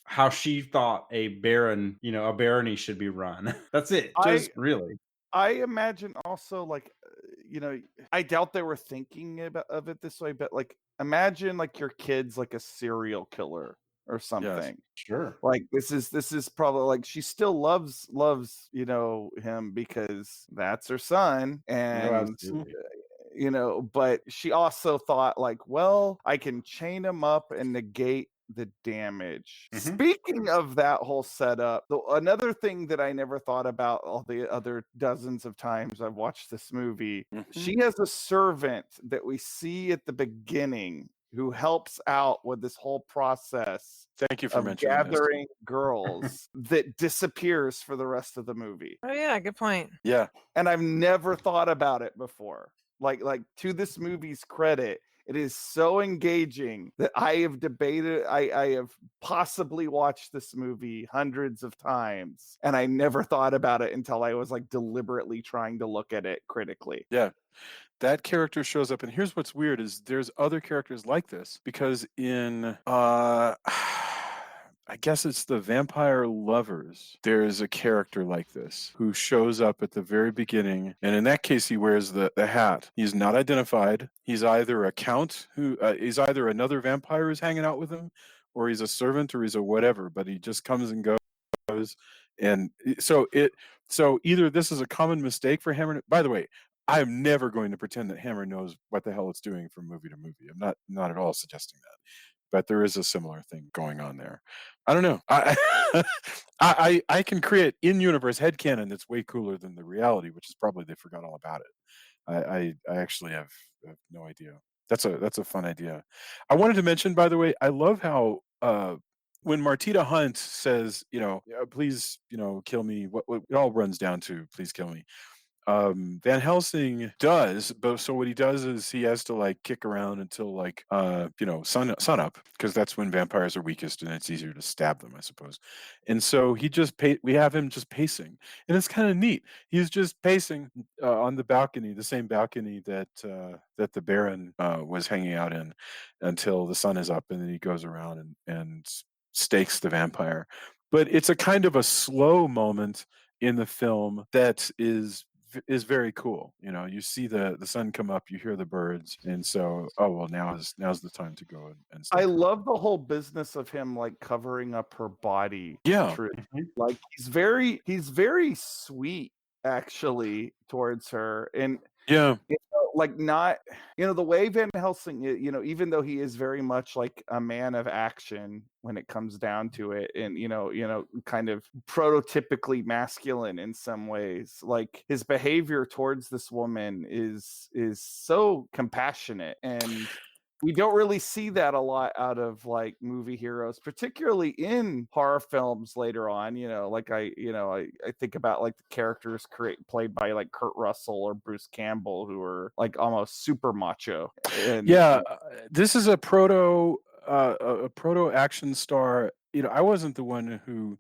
how she thought a barony should be run. That's it. Just really. I imagine also, like, I doubt they were thinking of it this way, but like, imagine like your kid's like a serial killer or Yes. something. Sure. Like, this is probably like she still loves him because that's her son, No, and absolutely. but she also thought like, well, I can chain him up and negate the damage. Mhm. Speaking of that whole setup, another thing that I never thought about all the other dozens of times I've watched this movie, Mhm. she has a servant that we see at the beginning who helps out with this whole process Thank you for of mentioning this. gathering girls that disappears for the rest of the movie. Oh yeah, good point. Yeah. And I've never thought about it before. Like to this movie's credit, it is so engaging that I have debated. I have possibly watched this movie hundreds of times, and I never thought about it until I was like deliberately trying to look at it critically. Yeah. That character shows up, and here's what's weird is there's other characters like this, because in I guess it's the Vampire Lovers, there's a character like this who shows up at the very beginning, and in that case he wears the hat. He's not identified. He's either a count he's either another vampire who's hanging out with him, or he's a servant, or he's a whatever, but he just comes and goes. And so either this is a common mistake for Hammer. By the way, I'm never going to pretend that Hammer knows what the hell it's doing from movie to movie. I'm not at all suggesting that, but there is a similar thing going on there. I don't know. I can create in-universe headcanon that's way cooler than the reality, which is probably they forgot all about it. I actually have no idea. That's a fun idea. I wanted to mention, by the way, I love how when Martina Hunt says, please, kill me. What it all runs down to, please kill me. Van Helsing does, but so what he does is he has to like kick around until like sun up, because that's when vampires are weakest and it's easier to stab them, I suppose. And so we have him just pacing, and it's kind of neat. He's just pacing on the balcony, the same balcony that the Baron was hanging out in, until the sun is up, and then he goes around and stakes the vampire. But it's a kind of a slow moment in the film that is very cool. You see the sun come up, you hear the birds, and so now's the time to go and stake I her. love the whole business of him like covering up her body. Yeah. Like he's very sweet actually towards her, and Yeah. like not the way Van Helsing even though he is very much like a man of action when it comes down to it, and kind of prototypically masculine in some ways, like his behavior towards this woman is so compassionate, and we don't really see that a lot out of like movie heroes, particularly in horror films later on. Like I think about like the characters played by like Kurt Russell or Bruce Campbell, who are like almost super macho. And Yeah, this is a proto action star. I wasn't the one who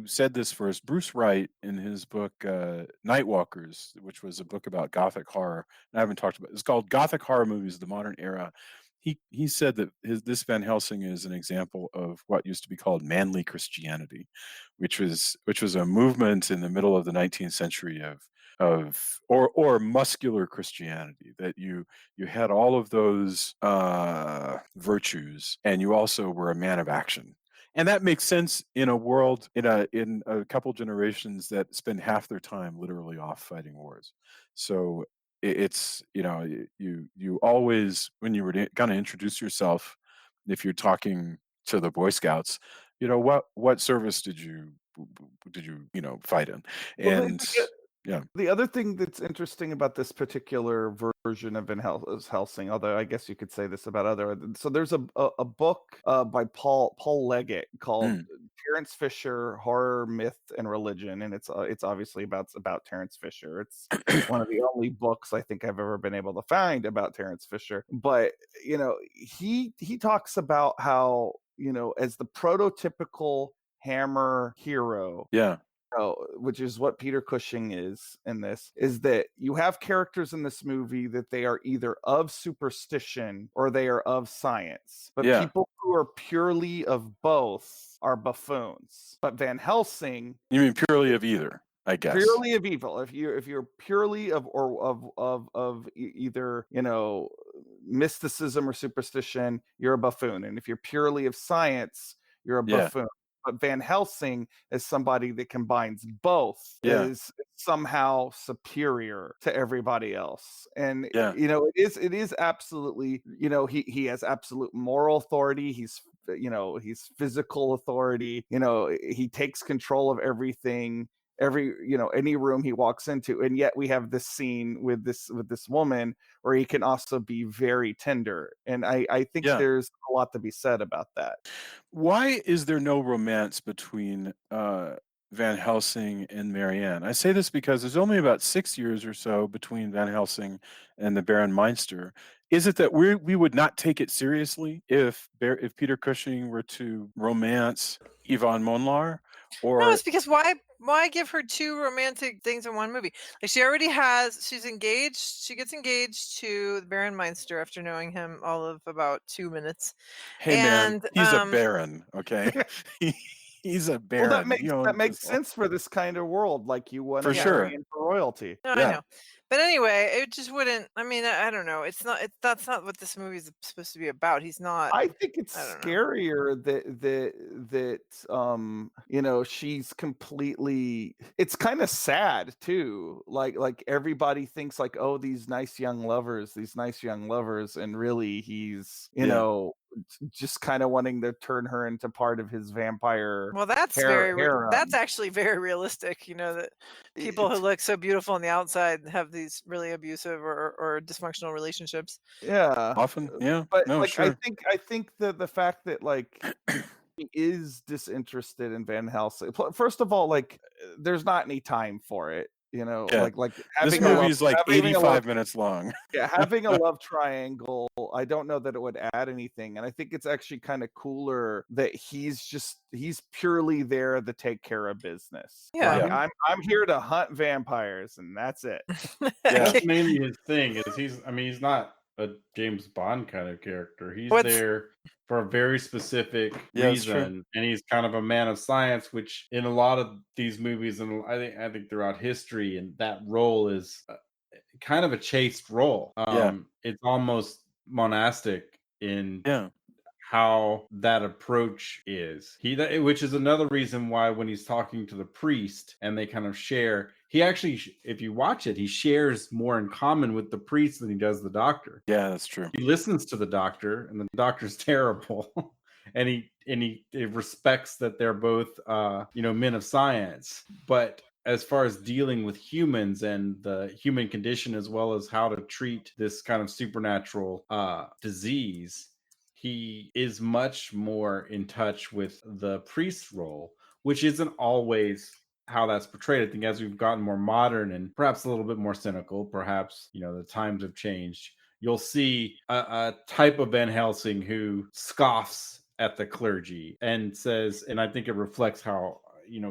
said this first. Bruce Wright, in his book Nightwalkers, which was a book about Gothic horror, and I haven't talked about. It's called Gothic Horror Movies of the Modern Era. He said that this Van Helsing is an example of what used to be called manly Christianity, which was a movement in the middle of the 19th century or muscular Christianity, that you had all of those virtues, and you also were a man of action. And that makes sense in a world, in a couple generations that spend half their time literally off fighting wars. So it's you always, when you were gonna introduce yourself, if you're talking to the Boy Scouts, what service did you fight in, Well, and yeah. the other thing that's interesting about this particular version of Helsing, although I guess you could say this about other, so there's a book by Paul Leggett called Mm. Terence Fisher, Horror, Myth, and Religion, and it's obviously about Terence Fisher. It's one of the only books I think I've ever been able to find about Terence Fisher. But he talks about how as the prototypical Hammer hero, Yeah, which is what Peter Cushing is in this, is that you have characters in this movie that they are either of superstition or they are of science. But yeah. people who are purely of both are buffoons. But Van Helsing, You mean purely of either, I guess. purely of evil. If you're purely of either mysticism or superstition, you're a buffoon. And if you're purely of science, you're a Yeah. buffoon. But Van Helsing is somebody that combines both, Yeah. is somehow superior to everybody else. And Yeah. it is absolutely, he has absolute moral authority. He's physical authority. He takes control of everything, any room he walks into. And yet we have this scene with this woman where he can also be very tender, and I think Yeah. there's a lot to be said about that. Why is there no romance between Van Helsing and Marianne? I say this because there's only about 6 years or so between Van Helsing and the Baron Meinster. Is it that we would not take it seriously if Peter Cushing were to romance Yvonne Monlar? No, Or it's because why give her two romantic things in one movie? Like, she's engaged. She gets engaged to the Baron Meinster after knowing him all of about 2 minutes. hey man, And he's a baron, okay? He's a Well, baron. that He owns makes this whole- sense for this kind of world. Like, you want For to sure. marry into royalty. no, I Yeah. know. But anyway, it just wouldn't. I mean, I don't know. That's not what this movie is supposed to be about. He's not. I think it's I don't know. scarier that she's completely. It's kind of sad too. Like everybody thinks like, oh, these nice young lovers, and really he's just kind of wanting to turn her into part of his vampire. Well, that's harem. that's actually very realistic. That people who look so beautiful on the outside have these really abusive or dysfunctional relationships. Yeah. Often, yeah. But No, like, sure. I think that the fact that like he is disinterested in Van Helsing. First of all, like, there's not any time for it. Yeah. Like This having a movie love, is like having a 85 love, minutes long. having a love triangle. I don't know that it would add anything, and I think it's actually kind of cooler that he's purely there to take care of business. Yeah. Like, I'm here to hunt vampires, and that's it. Yeah. That's mainly his thing. He's not a James Bond kind of character. He's there for a very specific Yeah, that's true. reason, and he's kind of a man of science, which in a lot of these movies, and I think throughout history, and that role is kind of a chaste role. It's almost monastic in Yeah. how that approach is. Which is another reason why when he's talking to the priest and they kind of share, he actually, if you watch it, he shares more in common with the priest than he does the doctor. Yeah, that's true. He listens to the doctor, and the doctor's terrible. and he respects that they're both men of science. But as far as dealing with humans and the human condition, as well as how to treat this kind of supernatural disease, he is much more in touch with the priest role, which isn't always how that's portrayed. I think as we've gotten more modern and perhaps a little bit more cynical, perhaps, the times have changed, you'll see a type of Van Helsing who scoffs at the clergy and says, and I think it reflects how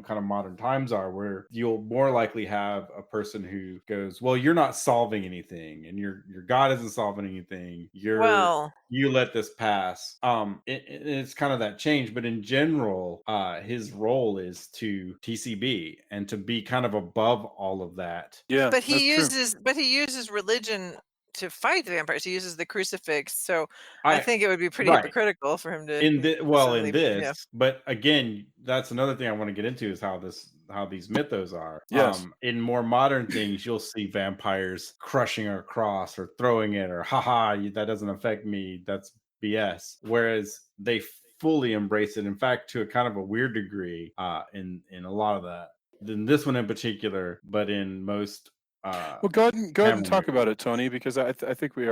kind of modern times are, where you'll more likely have a person who goes, well, you're not solving anything, and your God isn't solving anything. You let this pass. It's kind of that change, but in general, his role is to TCB and to be kind of above all of that. Yeah, But he that's true. uses religion to fight the vampires. He uses the crucifix, so I I think it would be pretty right. hypocritical for him to in this, necessarily- but again, that's another thing I want to get into, is how this these mythos are. Yes. In more modern things, you'll see vampires crushing a cross or throwing it, or haha, that doesn't affect me. That's BS. Whereas they fully embrace it. In fact, to a kind of a weird degree, in a lot of that. In this one in particular, but in most Well, go ahead and Hammer talk movies. about it, Tony, because I think we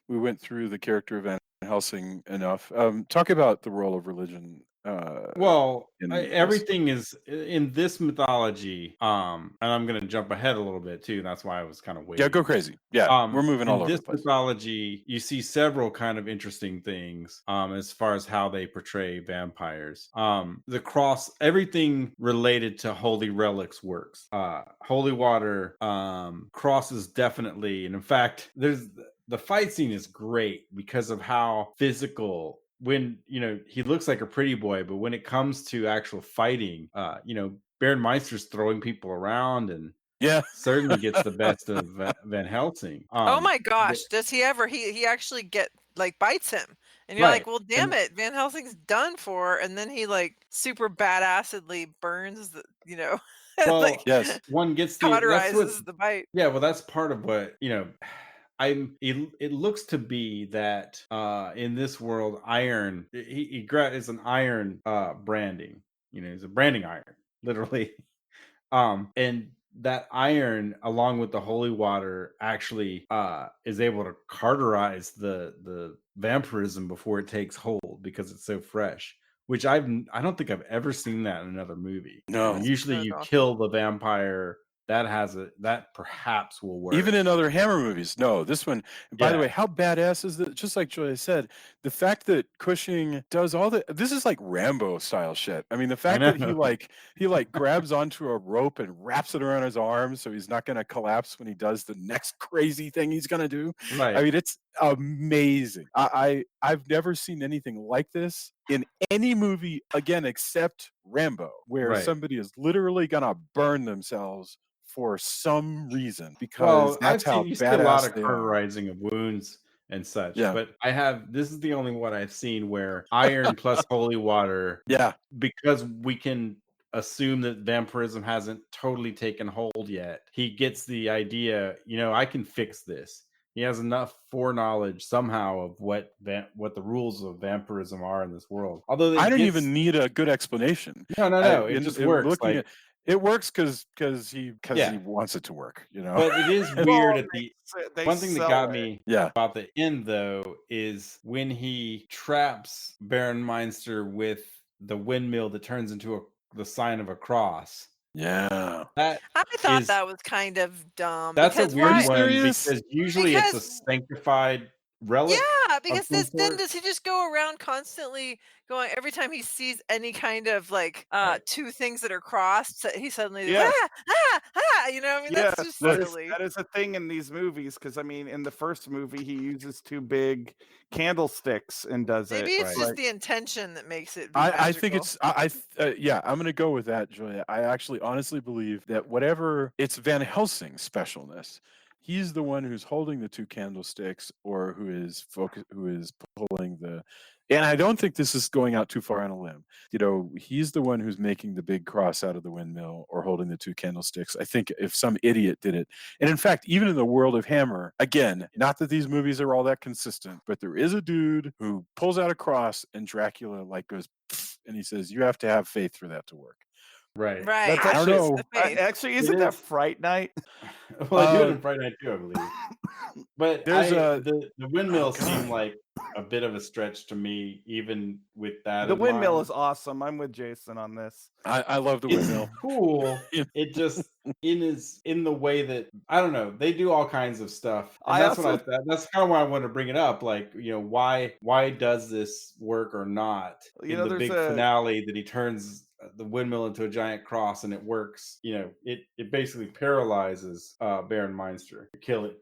went through the character of Van Helsing enough. Talk about the role of religion Well, in this. everything is in this mythology. And I'm going to jump ahead a little bit too. That's why I was kind of Yeah, go waiting. crazy. Yeah, we're moving all In over this the place. mythology, you see several kind of interesting things as far as how they portray vampires. The cross, everything related to holy relics works. Holy water, crosses definitely, and in fact, the fight scene is great because of how physical. When he looks like a pretty boy, but when it comes to actual fighting, Baron Meister's throwing people around and Yeah. certainly gets the best of Van Helsing. Oh my The- gosh, does he ever? He actually bites him, and you're like, right, well, damn and it, Van Helsing's done for, and then he like super badassedly burns well, like Yes. one gets that's what. cauterizes the bite. Yeah, well, that's part of what it looks to be that in this world, iron is an iron branding. He's a branding iron, literally. And that iron, along with the holy water, actually is able to cauterize the vampirism before it takes hold because it's so fresh. Which I don't think I've ever seen that in another movie. No. Usually That's you awesome. kill the vampire. That perhaps will work. Even in other Hammer movies. No, this one. By the Yeah. way, how badass is that? Just like Joy said, the fact that Cushing does all the. This is like Rambo style shit. I mean, the fact that know. he grabs onto a rope and wraps it around his arm so he's not going to collapse when he does the next crazy thing he's going to do. Right. I mean, it's amazing. I've never seen anything like this in any movie again except Rambo, where Right. somebody is literally going to burn themselves for some reason because Well, that's how you see a lot badass of they are. cauterizing of wounds and such. Yeah. But this is the only one I've seen where iron plus holy water, Yeah. because we can assume that vampirism hasn't totally taken hold yet. He gets the idea, I can fix this. He has enough foreknowledge somehow of what the rules of vampirism are in this world. Although I don't even need a good explanation. No. It just works. It works because he Yeah. wants it to work, But it is Well, weird at they one thing that sell got it. me Yeah. about the end, though, is when he traps Baron Meinster with the windmill that turns into the sign of a cross. Yeah. That I thought is that was kind of dumb. that's a because weird Are you why? one serious? because usually it's a Because sanctified relic yeah, of because some then sort. does he just go around constantly going every time he sees any kind of Right. two things that are crossed, he suddenly Yes. I mean, Yes, that's just Look, silly. that is a thing in these movies because I mean, in the first movie, he uses two big candlesticks and does Maybe it. it's Right. just the intention that makes it I think magical. it's yeah, I'm gonna go with that, Julia. I actually honestly believe that whatever it's Van Helsing's specialness, he's the one who's holding the two candlesticks or who is pulling the. And I don't think this is going out too far on a limb. He's the one who's making the big cross out of the windmill or holding the two candlesticks. I think if some idiot did it, and in fact, even in the world of Hammer, again, not that these movies are all that consistent, but there is a dude who pulls out a cross and Dracula goes, and he says, "You have to have faith for that to work." Right. Right. That's I don't actually know. The faith. actually It isn't that is. Fright Night? Well, I do it Uh, in Friday Night too, I believe. But There's a the windmill oh, God. seemed like a bit of a stretch to me, even with that. The in windmill mind. is awesome. I'm with Jason on this. I love the It's windmill. cool. Yeah. It just in the way that I don't know. They do all kinds of stuff, and I that's also that's kind of why I wanted to bring it up. Like, why does this work or not? In the there's big a finale, that he turns the windmill into a giant cross and it works. It basically paralyzes Baron Meinster,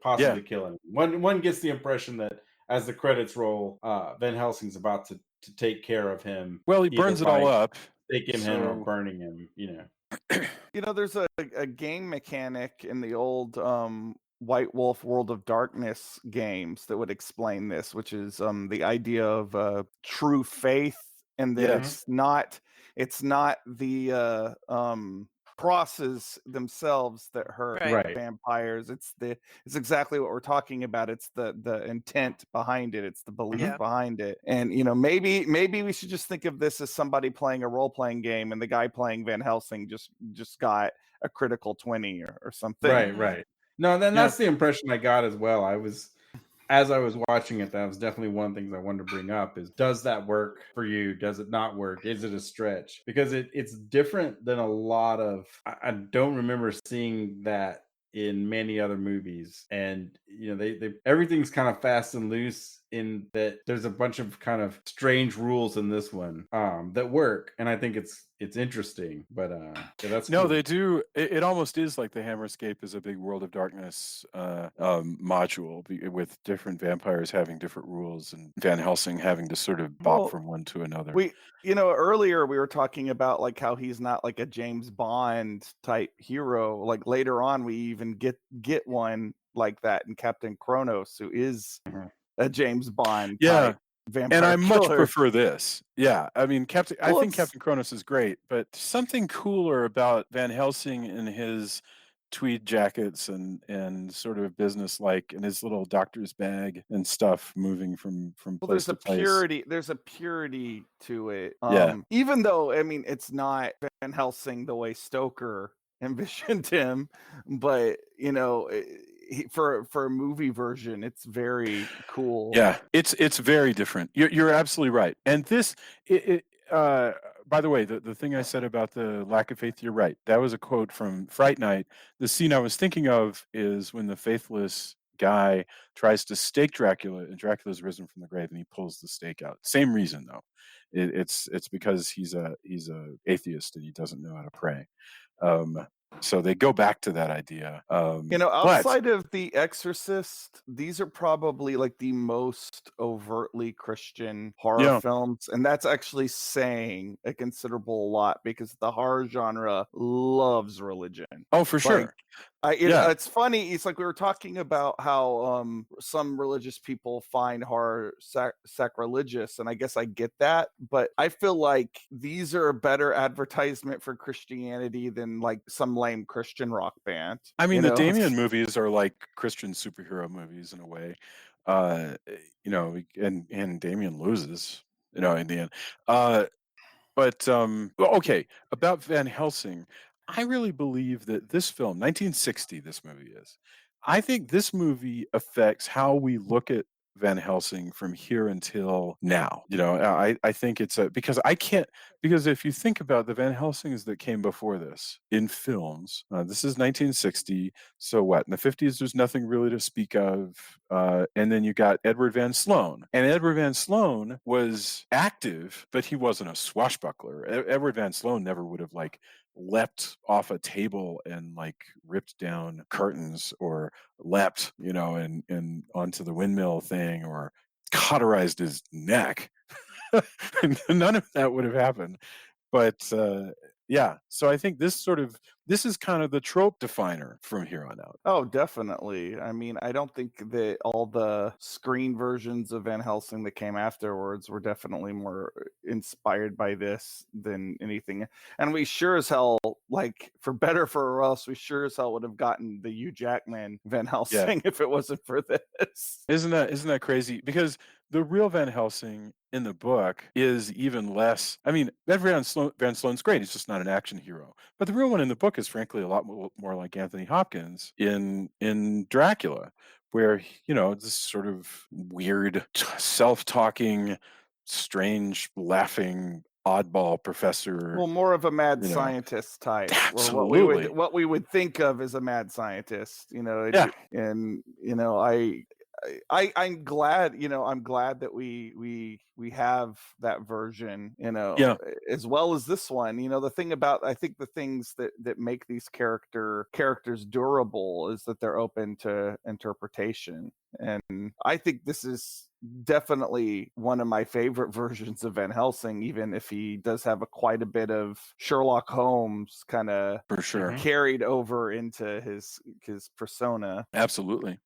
possibly killing him. One gets the impression that as the credits roll, Van Helsing's about to take care of him. Well, he either burns it all by up. taking him or So burning him. there's a game mechanic in the old White Wolf World of Darkness games that would explain this, which is the idea of true faith, and that Yes. it's not the crosses themselves that hurt Right. vampires. It's exactly what we're talking about. It's the intent behind it. It's the belief Yeah. behind it. And maybe we should just think of this as somebody playing a role-playing game, and the guy playing Van Helsing just got a critical 20 or something. Right. No, then Yeah. that's the impression I got as well. As I was watching it, that was definitely one of the things I wanted to bring up is, does that work for you? Does it not work? Is it a stretch? Because it's different than a lot of, I don't remember seeing that in many other movies. And, they everything's kind of fast and loose in that there's a bunch of kind of strange rules in this one that work. And I think it's interesting, but yeah, that's No, cool. they do. It almost is like the Hammerscape is a big World of Darkness module with different vampires having different rules, and Van Helsing having to sort of bop Well, from one to another. Earlier we were talking about like how he's not like a James Bond type hero. Like later on, we even get one like that in Captain Kronos, who is a James Bond type vampire And I much killer. prefer this. Yeah, I mean, I Well, think Captain Kronos is great, but something cooler about Van Helsing in his tweed jackets and sort of business-like, and his little doctor's bag and stuff, moving from place to place. There's a purity to it. Yeah. Even though, I mean, it's not Van Helsing the way Stoker envisioned him, but for a movie version, it's very cool. Yeah, it's very different. You're absolutely right. And this, by the way, the thing I said about the lack of faith, you're right. That was a quote from Fright Night. The scene I was thinking of is when the faithless guy tries to stake Dracula, and Dracula's risen from the grave, and he pulls the stake out. Same reason though. It's because he's a atheist and he doesn't know how to pray. So they go back to that idea. Outside of The Exorcist, these are probably like the most overtly Christian horror films. And that's actually saying a considerable lot, because the horror genre loves religion. Oh, for sure. It's funny. It's like we were talking about how some religious people find horror sacrilegious, and I guess I get that, but I feel like these are a better advertisement for Christianity than like some lame Christian rock band. I mean, the Damien movies are like Christian superhero movies in a way, and Damien loses, in the end. But okay, about Van Helsing, I really believe that this film, 1960, this movie is. I think this movie affects how we look at Van Helsing from here until now. I think it's because if you think about the Van Helsings that came before this in films, this is 1960. So what? In the 50s, there's nothing really to speak of. And then you got Edward Van Sloan. And Edward Van Sloan was active, but he wasn't a swashbuckler. Edward Van Sloan never would have leapt off a table and ripped down curtains, or leapt, and onto the windmill thing, or cauterized his neck. None of that would have happened. But so I think this is kind of the trope definer from here on out. Oh, definitely. I mean, I don't think that all the screen versions of Van Helsing that came afterwards were definitely more inspired by this than anything. And we sure as hell, for better for worse, we sure as hell would have gotten the Hugh Jackman Van Helsing if it wasn't for this. Isn't that crazy? Because the real Van Helsing in the book is even less. I mean, Van Sloan's great. He's just not an action hero. But the real one in the book is frankly a lot more like Anthony Hopkins in Dracula, where, this sort of weird, self-talking, strange, laughing, oddball professor. Well, more of a mad scientist type. Absolutely. Or what we would think of as a mad scientist, And I'm glad, I'm glad that we have that version, as well as this one. I think the things that make these characters durable is that they're open to interpretation. And I think this is definitely one of my favorite versions of Van Helsing, even if he does have quite a bit of Sherlock Holmes kind of for sure carried over into his persona. Absolutely.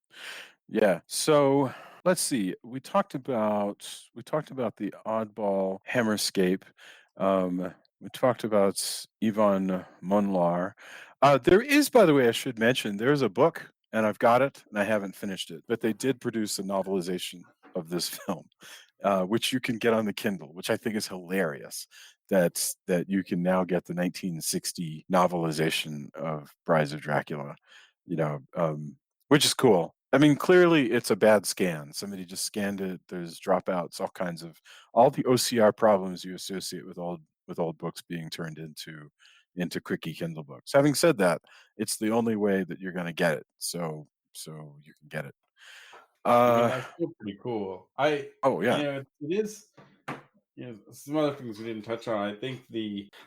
Yeah. So let's see. We talked about the oddball Hammerscape. We talked about Yvonne Munlar. There is, by the way, I should mention, there's a book, and I've got it, and I haven't finished it, but they did produce a novelization of this film, which you can get on the Kindle, which I think is hilarious. That you can now get the 1960 novelization of Brides of Dracula, which is cool. I mean, clearly it's a bad scan. Somebody just scanned it. There's dropouts, all the OCR problems you associate with old books being turned into quickie Kindle books. Having said that, it's the only way that you're going to get it. So you can get it. I mean, that's still pretty cool. Oh yeah. It is. Some other things we didn't touch on. I think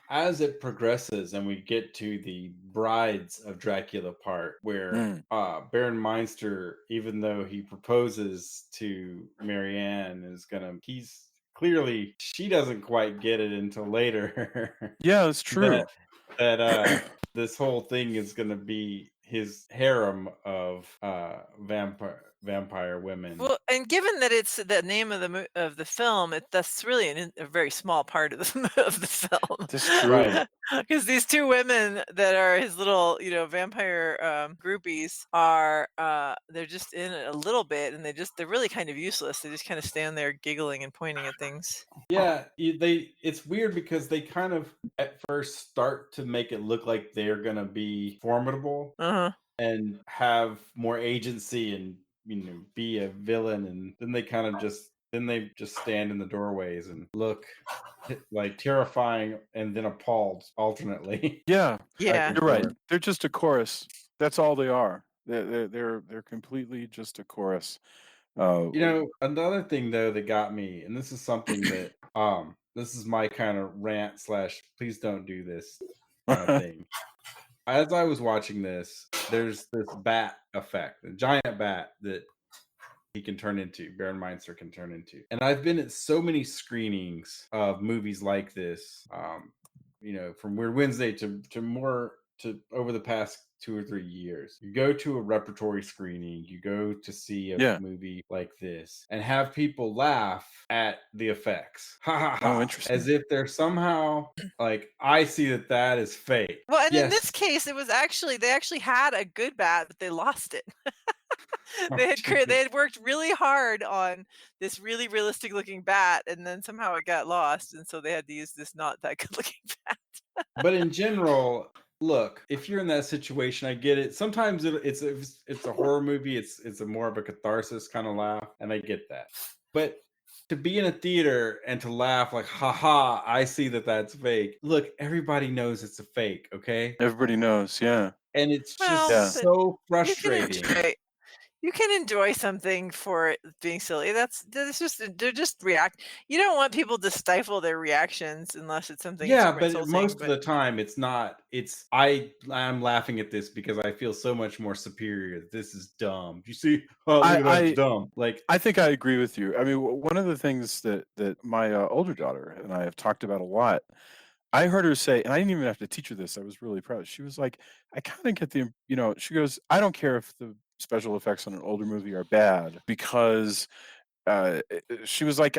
as it progresses and we get to the Brides of Dracula part, where Baron Meinster, even though he proposes to Marianne, he's clearly, she doesn't quite get it until later. Yeah, that's true. that this whole thing is gonna be his harem of vampire women. Well, and given that it's the name of the film, that's really a very small part of the film. That's true. Right. Because these two women that are his little, vampire groupies are they're just in it a little bit, and they're really kind of useless. They just kind of stand there giggling and pointing at things. Yeah, it's weird because they kind of at first start to make it look like they're gonna be formidable and have more agency and be a villain, and then they just stand in the doorways and look like terrifying and then appalled alternately. Yeah, Yeah. you're right. They're just a chorus. That's all they are. They're completely just a chorus. Another thing though that got me, and this is something that this is my kind of rant / please don't do this kind of thing. As I was watching this, there's this bat effect, a giant bat that he can turn into, Baron Meinster can turn into. And I've been at so many screenings of movies like this, from Weird Wednesday to over the past 2 or 3 years. You go to a repertory screening, you go to see a movie like this, and have people laugh at the effects. Ha ha ha. Oh, interesting. As if they're somehow like, I see that is fake. Well, and in this case, they actually had a good bat, but they lost it. They had worked really hard on this really realistic looking bat, and then somehow it got lost, and so they had to use this not that good looking bat. But in general, look, if you're in that situation, I get it. Sometimes it's a horror movie. It's a more of a catharsis kind of laugh, and I get that. But to be in a theater and to laugh like, haha, I see that's fake. Look, everybody knows it's a fake, okay? Everybody knows, yeah. And it's just so frustrating. You can enjoy something for it being silly. They're just react. You don't want people to stifle their reactions unless it's something. Yeah, but most of the time it's not. I'm laughing at this because I feel so much more superior. This is dumb. You see? Oh, look at that, it's dumb. Like, I think I agree with you. I mean, one of the things that my older daughter and I have talked about a lot, I heard her say, and I didn't even have to teach her this. I was really proud. She was like, I kind of get she goes, I don't care if the special effects on an older movie are bad, because she was like,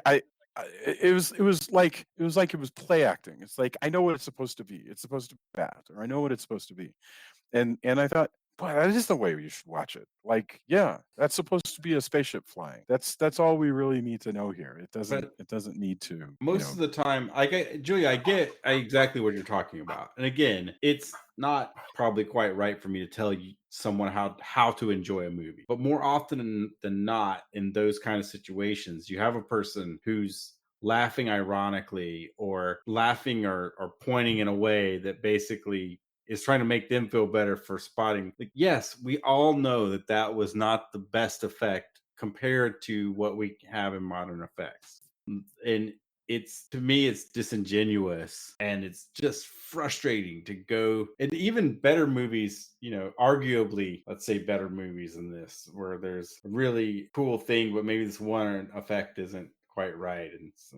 it was like it was play acting. It's like, I know what it's supposed to be. It's supposed to be bad, or I know what it's supposed to be. And I thought, boy, that is the way you should watch it. Like, yeah, that's supposed to be a spaceship flying. That's all we really need to know here. It doesn't need to. Most of the time, Julia, I get exactly what you're talking about. And again, it's not probably quite right for me to tell someone how to enjoy a movie. But more often than not, in those kind of situations, you have a person who's laughing ironically, or laughing or pointing in a way that basically is trying to make them feel better for spotting. Like, yes, we all know that was not the best effect compared to what we have in modern effects. And to me, it's disingenuous, and it's just frustrating to go. And even better movies, arguably, let's say better movies than this, where there's a really cool thing, but maybe this one effect isn't quite right, and it's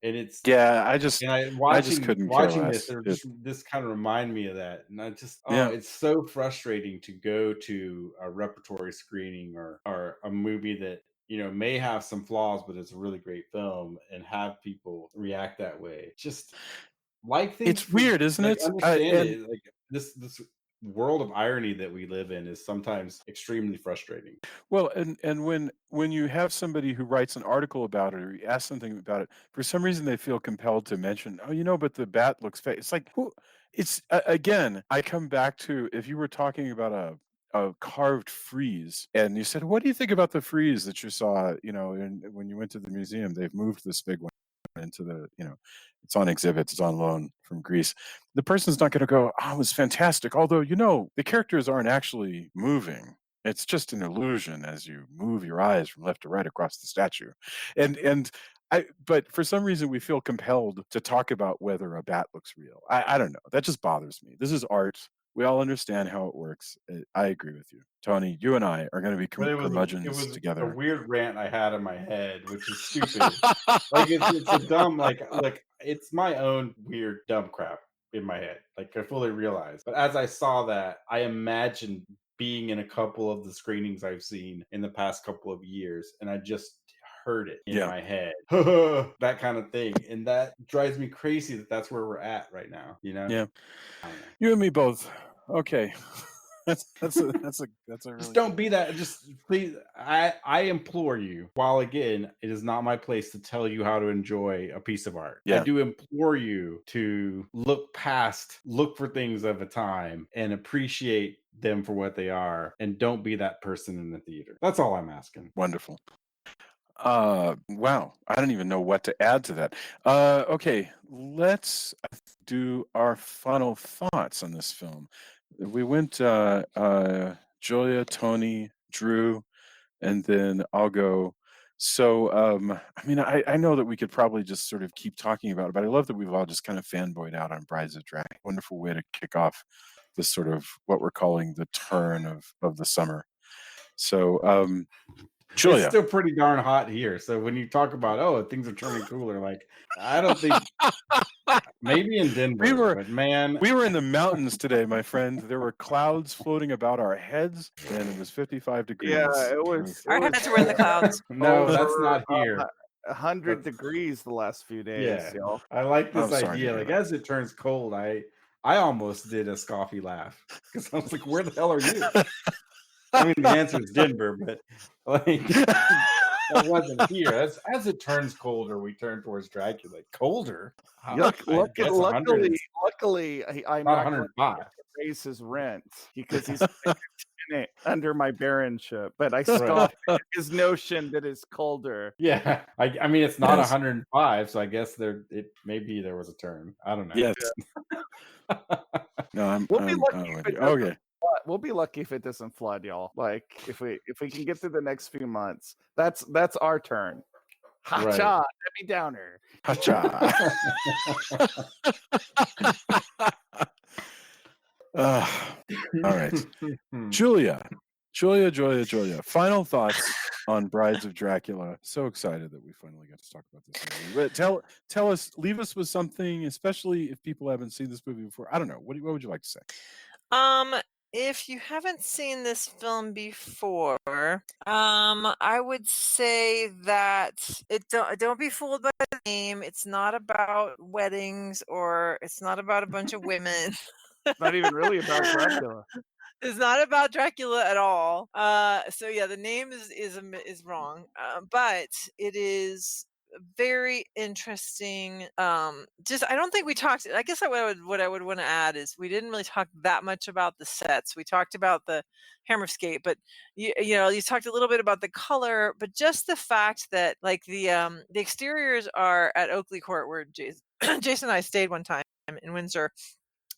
and it's I just couldn't watching this, this kind of remind me of that, and I just it's so frustrating to go to a repertory screening or a movie that may have some flaws, but it's a really great film, and have people react that way. Just like things It's weird, isn't like it? understand And it. Like this world of irony that we live in is sometimes extremely frustrating. well, and when you have somebody who writes an article about it or you ask something about it, for some reason they feel compelled to mention, oh, but the bat looks fake. It's like, who? It's again, I come back to if you were talking about a carved frieze and you said, what do you think about the frieze that you saw? When you went to the museum, they've moved this big one into the, it's on exhibit, it's on loan from Greece. The person's not going to go, oh, it was fantastic. Although, the characters aren't actually moving. It's just an illusion as you move your eyes from left to right across the statue. But for some reason we feel compelled to talk about whether a bat looks real. I don't know. That just bothers me. This is art. We all understand how it works. I agree with you. Tony, you and I are going to be But it curmudgeons was a together. weird rant I had in my head, which is stupid. Like it's a dumb like it's my own weird dumb crap in my head. Like I fully realize. But as I saw that, I imagined being in a couple of the screenings I've seen in the past couple of years, and I just heard it in Yeah. my head. That kind of thing. And that drives me crazy that that's where we're at right now, Yeah. I don't know. You and me both. Okay. That's a really Just don't good- be that. Just please, I implore you. While again, it is not my place to tell you how to enjoy a piece of art. Yeah. I do implore you to look for things of a time, and appreciate them for what they are, and don't be that person in the theater. That's all I'm asking. Wonderful. Wow. I don't even know what to add to that. Okay, let's do our final thoughts on this film. We went Julia, Tony, Drew, and then I'll go. So I know that we could probably just sort of keep talking about it, but I love that we've all just kind of fanboyed out on Brides of Dracula. Wonderful way to kick off this sort of what we're calling the turn of the summer. So Julia. It's still pretty darn hot here. So when you talk about things are turning cooler, like I don't think maybe in Denver, but man, We were in the mountains today, my friend. There were clouds floating about our heads, and it was 55 degrees. Yeah, it was. Our heads were in the clouds. no, that's over, not here. 100 degrees the last few days, Yeah, y'all. I like this I'm sorry to idea. hear Like that. as it turns cold, I almost did a scoffy laugh because I was like, "Where the hell are you?" I mean, the answer is Denver, but like that wasn't here. As it turns colder, we turn towards Dracula. Colder? Luckily, I'm Not not going 105. to raise his rent because he's in it under my baronship. But I scoff at his notion that it's colder. Yeah, I mean it's not Yes. 105, so I guess maybe there was a turn. I don't know. Yes. No, We'll be I'm lucky with if you. it doesn't Okay. We'll be lucky if it doesn't flood, y'all. Like if we can get through the next few months, that's our turn. Right. Ha-cha, Debbie Downer. Hacha. All right. Julia. Final thoughts on Brides of Dracula. So excited that we finally got to talk about this movie. But tell us, leave us with something, especially if people haven't seen this movie before. I don't know. What would you like to say? If you haven't seen this film before, I would say that don't be fooled by the name. It's not about weddings, or it's not about a bunch of women. It's not even really about Dracula. It's not about Dracula at all. So yeah, the name is wrong. But it is very interesting. Just I don't think we talked. I guess what I would want to add is we didn't really talk that much about the sets. We talked about the Hammerscape, but you talked a little bit about the color, but just the fact that like the exteriors are at Oakley Court, where Jason and I stayed one time in Windsor.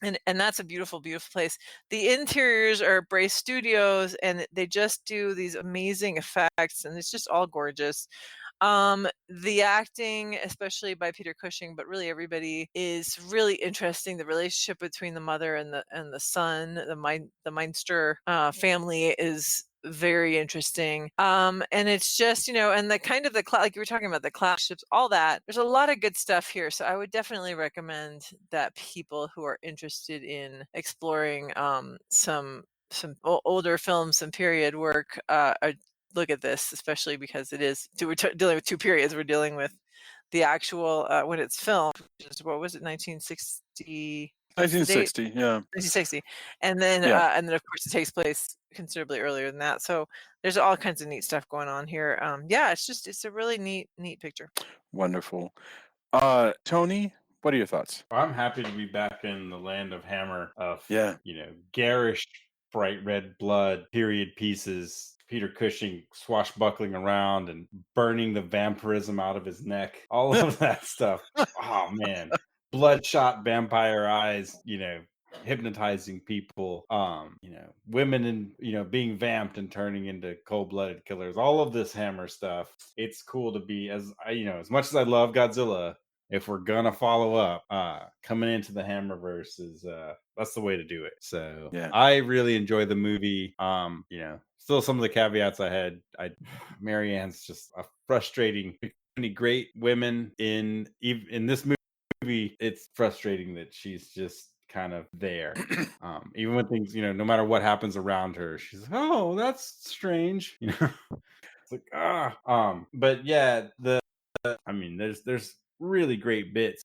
And that's a beautiful, beautiful place. The interiors are Brace Studios, and they just do these amazing effects, and it's just all gorgeous. The acting, especially by Peter Cushing, but really everybody, is really interesting. The relationship between the mother and the son, the Meinster family, is very interesting. And it's just, and the kind of like you were talking about, the class ships, all that. There's a lot of good stuff here. So I would definitely recommend that people who are interested in exploring some older films, some period work, look at this, especially because it is we're dealing with two periods. We're dealing with the actual when it's filmed, which is, what was it, 1960? What's the date? 1960, yeah. 1960, and Yeah. then of course it takes place considerably earlier than that. So there's all kinds of neat stuff going on here. Yeah, it's a really neat picture. Wonderful. Tony, what are your thoughts? I'm happy to be back in the land of Hammer, of Yeah. garish, bright red blood, period pieces. Peter Cushing swashbuckling around and burning the vampirism out of his neck. All of that stuff. Oh man, bloodshot vampire eyes. Hypnotizing people. Women and being vamped and turning into cold-blooded killers. All of this Hammer stuff. It's cool to be as much as I love Godzilla. If we're gonna follow up, coming into the Hammerverse is that's the way to do it. So Yeah. I really enjoy the movie. Still some of the caveats I had. Marianne's just a frustrating. Many great women in this movie. It's frustrating that she's just kind of there. Even when things, no matter what happens around her, she's like, oh, that's strange. It's like but yeah, there's really great bits,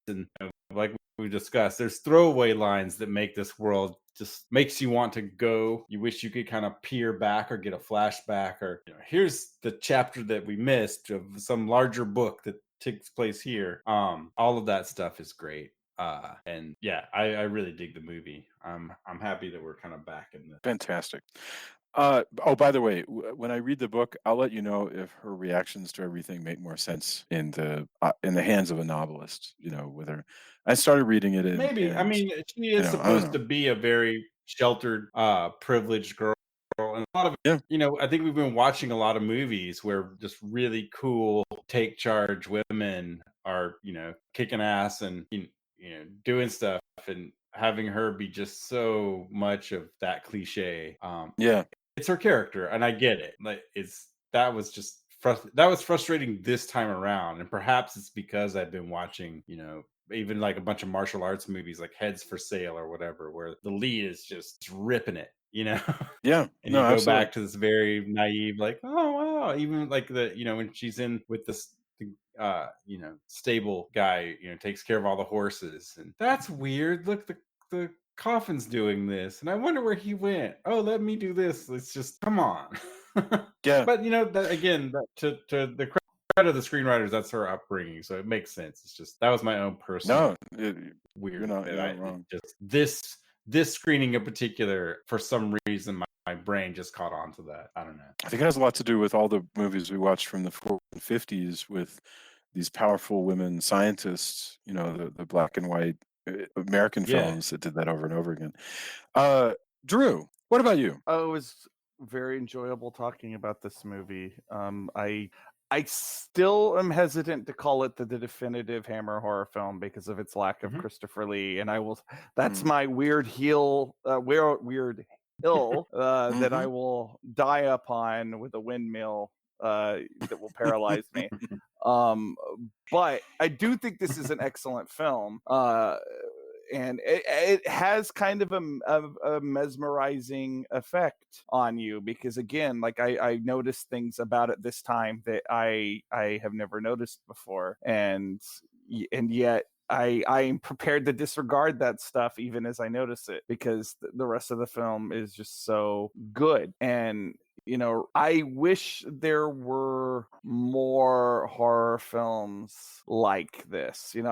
and like we discussed, there's throwaway lines that make this world just makes you want to go. You wish you could kind of peer back or get a flashback, or here's the chapter that we missed of some larger book that takes place here. All of that stuff is great. And yeah, I really dig the movie. I'm happy that we're kind of back in this. Fantastic. Oh, by the way, when I read the book, I'll let you know if her reactions to everything make more sense in the hands of a novelist. Whether I started reading it in. Maybe. I mean, she is I don't supposed know. to be a very sheltered, privileged girl. And a lot of Yeah. I think we've been watching a lot of movies where just really cool, take charge women are, kicking ass and doing stuff, and having her be just so much of that cliche. Yeah. It's her character, and I get it. Like that was just that was frustrating this time around, and perhaps it's because I've been watching, even like a bunch of martial arts movies like Heads for Sale or whatever, where the lead is just ripping it, Yeah. and No, you go absolutely. back to this very naive, like, oh wow, even like the when she's in with this stable guy, takes care of all the horses, and that's weird. Look, the coffin's doing this, and I wonder where he went. Oh, let me do this. It's just, come on. Yeah. But that again, to the credit of the screenwriters, that's her upbringing, so it makes sense. It's just that was my own personal weird. You're not wrong. Just this screening in particular, for some reason, my brain just caught on to that. I don't know. I think it has a lot to do with all the movies we watched from the 40s and 50s with these powerful women scientists, the black and white American films that did that over and over again. Drew, what about you? Oh, it was very enjoyable talking about this movie. I still am hesitant to call it the definitive Hammer horror film because of its lack of Christopher Lee, and that's my weird hill that I will die upon with a windmill that will paralyze me. But I do think this is an excellent film. And it has kind of a mesmerizing effect on you because, again, like I noticed things about it this time that I have never noticed before, and yet I'm prepared to disregard that stuff even as I notice it because the rest of the film is just so good. And I wish there were more horror films like this. I'm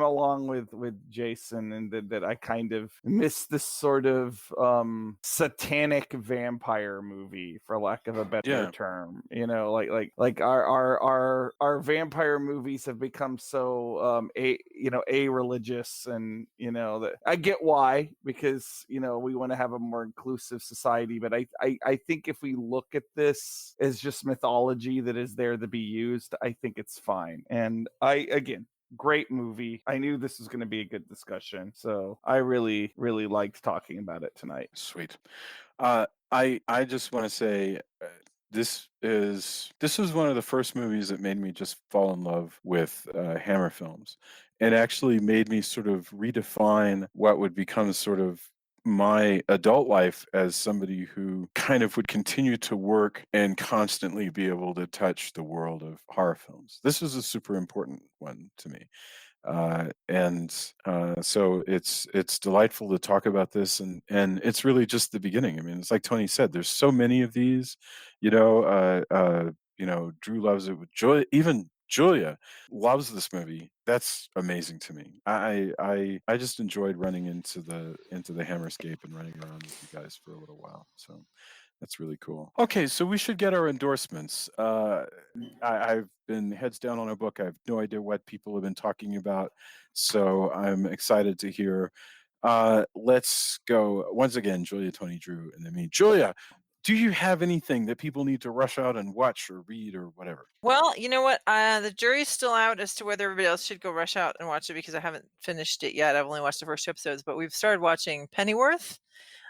along with Jason and that I kind of miss this sort of satanic vampire movie, for lack of a better term. Like our vampire movies have become so a-religious, and that I get why, because we want to have a more inclusive society. But I think if we look at this as just mythology that is there to be used, I think it's fine. And great movie. I knew this was going to be a good discussion, so I really, really liked talking about it tonight. Sweet. I just want to say this was one of the first movies that made me just fall in love with Hammer films, and actually made me sort of redefine what would become sort of my adult life as somebody who kind of would continue to work and constantly be able to touch the world of horror films. This was a super important one to me. So it's delightful to talk about this, and it's really just the beginning. I mean, it's like Tony said, there's so many of these, Drew loves it with Joy. Even Julia loves this movie. That's amazing to me. I just enjoyed running into the Hammerscape and running around with you guys for a little while. So that's really cool. Okay, so we should get our endorsements. I've been heads down on a book. I have no idea what people have been talking about, so I'm excited to hear. Let's go once again, Julia, Tony, Drew, and then me. Julia, do you have anything that people need to rush out and watch or read or whatever? Well, you know what? The jury's still out as to whether everybody else should go rush out and watch it, because I haven't finished it yet. I've only watched the first 2 episodes, but we've started watching Pennyworth.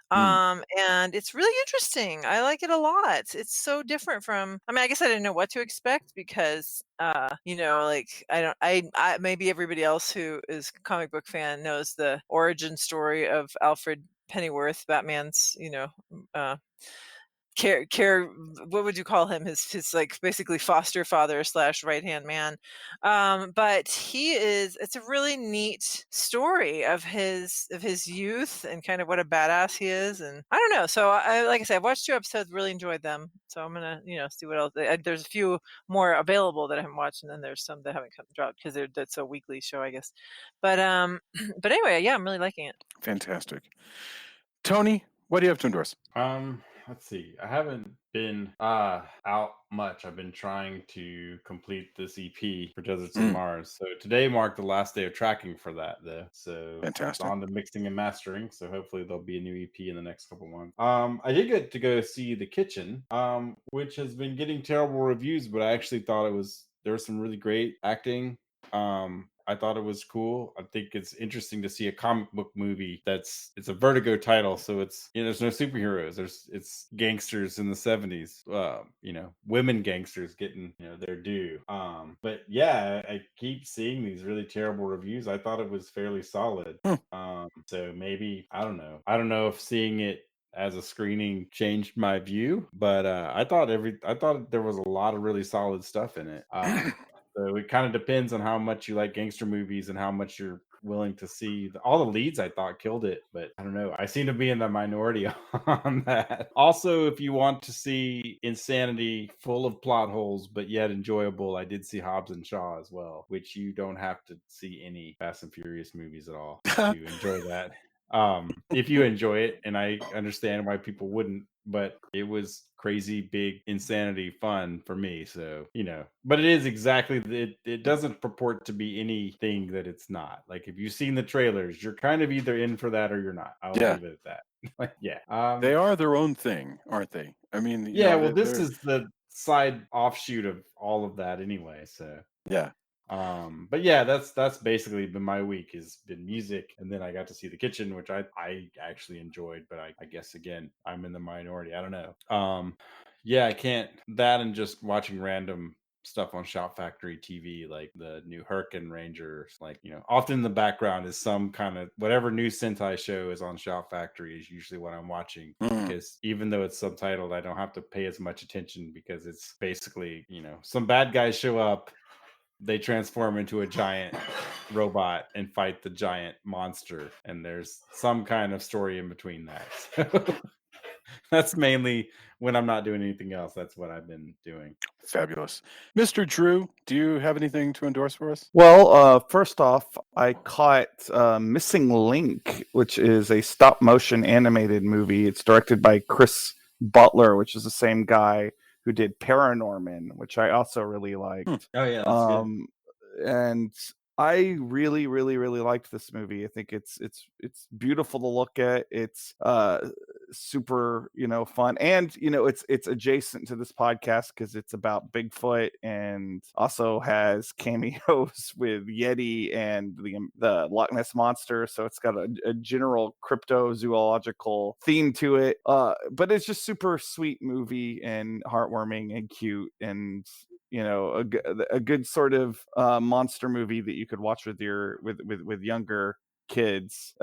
And it's really interesting. I like it a lot. It's so different from, I mean, I guess I didn't know what to expect because, like I maybe everybody else who is a comic book fan knows the origin story of Alfred Pennyworth, Batman's, what would you call him, his like basically foster father / right hand man. But it's a really neat story of his youth and kind of what a badass he is. And I don't know, so like I said, I've watched 2 episodes, really enjoyed them, so I'm gonna see what else. There's a few more available that I haven't watched, and then there's some that haven't dropped because that's a weekly show, I guess. But but anyway, yeah, I'm really liking it. Fantastic. Tony, what do you have to endorse? Let's see. I haven't been out much. I've been trying to complete this EP for Deserts of Mars. So today marked the last day of tracking for that, though. So Fantastic. it's on to mixing and mastering. So hopefully there'll be a new EP in the next couple months. I did get to go see The Kitchen, which has been getting terrible reviews, but I actually thought there was some really great acting. I thought it was cool. I think it's interesting to see a comic book movie it's a Vertigo title, so it's there's no superheroes. It's gangsters in the 70s. Women gangsters getting their due. But yeah, I keep seeing these really terrible reviews. I thought it was fairly solid. So maybe I don't know. I don't know if seeing it as a screening changed my view, but I thought there was a lot of really solid stuff in it. So it kind of depends on how much you like gangster movies and how much you're willing to see. All the leads I thought killed it, but I don't know. I seem to be in the minority on that. Also, if you want to see insanity full of plot holes but yet enjoyable, I did see Hobbs and Shaw as well, which you don't have to see any Fast and Furious movies at all to enjoy that. If you enjoy it, and I understand why people wouldn't, but it was crazy big insanity fun for me. So but it is exactly it doesn't purport to be anything that it's not. Like if you've seen the trailers, you're kind of either in for that or you're not. I'll leave it at that. Yeah. They are their own thing, aren't they? I mean, well, this is the side offshoot of all of that anyway. So yeah. But yeah, that's basically been my week, has been music, and then I got to see The Kitchen, which I actually enjoyed, but I guess again I'm in the minority. I don't know. Yeah, I can't, that and just watching random stuff on Shout Factory TV, like the new Hurricane Rangers. Like often in the background is some kind of whatever new Sentai show is on Shout Factory is usually what I'm watching, because even though it's subtitled, I don't have to pay as much attention, because it's basically some bad guys show up, they transform into a giant robot and fight the giant monster, and there's some kind of story in between that. So that's mainly when I'm not doing anything else. That's what I've been doing. Fabulous. Mr. Drew, do you have anything to endorse for us? Well, first off, I caught Missing Link, which is a stop motion animated movie. It's directed by Chris Butler, which is the same guy who did Paranorman, which I also really liked. Oh yeah, that's good. And I really, really, really liked this movie. I think it's beautiful to look at. It's super, fun, and it's adjacent to this podcast because it's about Bigfoot, and also has cameos with Yeti and the Loch Ness monster. So it's got a general cryptozoological theme to it. But it's just super sweet movie and heartwarming and cute, and a good sort of monster movie that you could watch with your with younger kids.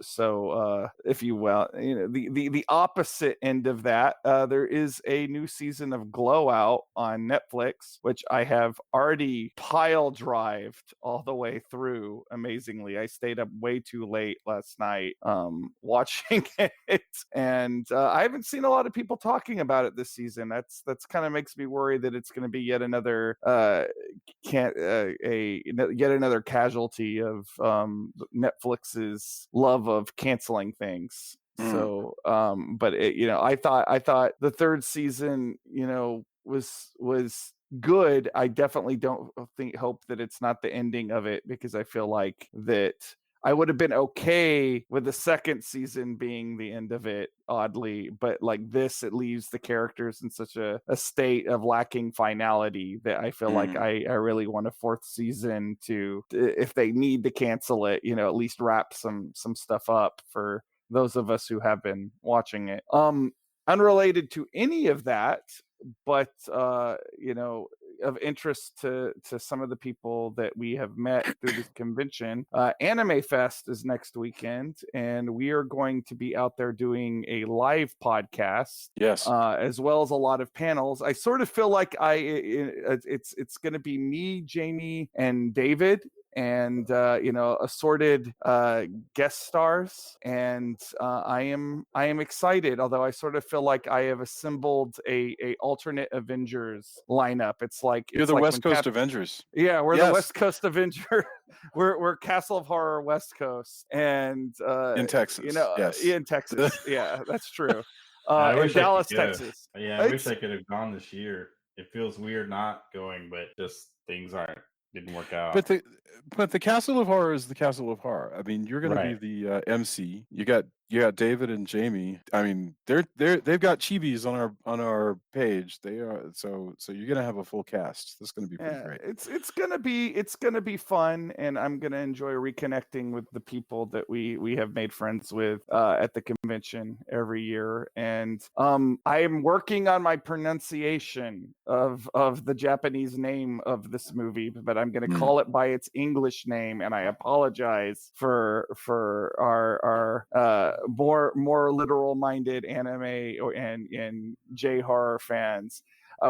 So if you will, the opposite end of that, there is a new season of Glow out on Netflix, which I have already pile drived all the way through. Amazingly, I stayed up way too late last night watching it, and I haven't seen a lot of people talking about it this season. That's kind of makes me worry that it's going to be yet another yet another casualty of Netflix's love of canceling things. So but I thought the third season was good. I definitely don't hope that it's not the ending of it, because I feel like that I would have been okay with the second season being the end of it, oddly, but like this, it leaves the characters in such a state of lacking finality that I feel like I really want a fourth season to, if they need to cancel it, at least wrap some stuff up for those of us who have been watching it. Unrelated to any of that, but of interest to some of the people that we have met through this convention. Anime Fest is next weekend, and we are going to be out there doing a live podcast. Yes. As well as a lot of panels. I sort of feel like it's going to be me, Jamie, and David, and assorted guest stars, and I am excited, although I sort of feel like I have assembled a alternate Avengers lineup. It's like you're the West Coast Avengers. Yeah, we're the West Coast Avenger. we're Castle of Horror West Coast, and in Texas. Yes. In Texas. Yeah, that's true. I wish Dallas, Texas. Yeah, I wish I could have gone this year. It feels weird not going, but just things didn't work out. But the Castle of Horror is the Castle of Horror. I mean, you're going to be the MC. You got David and Jamie. I mean, they've got chibis on our page. They are so you're going to have a full cast. This is going to be pretty great. It's going to be fun, and I'm going to enjoy reconnecting with the people that we have made friends with at the convention every year. And I am working on my pronunciation of the Japanese name of this movie, but I'm going to call it by its English name, and I apologize for our more literal minded anime and J horror fans.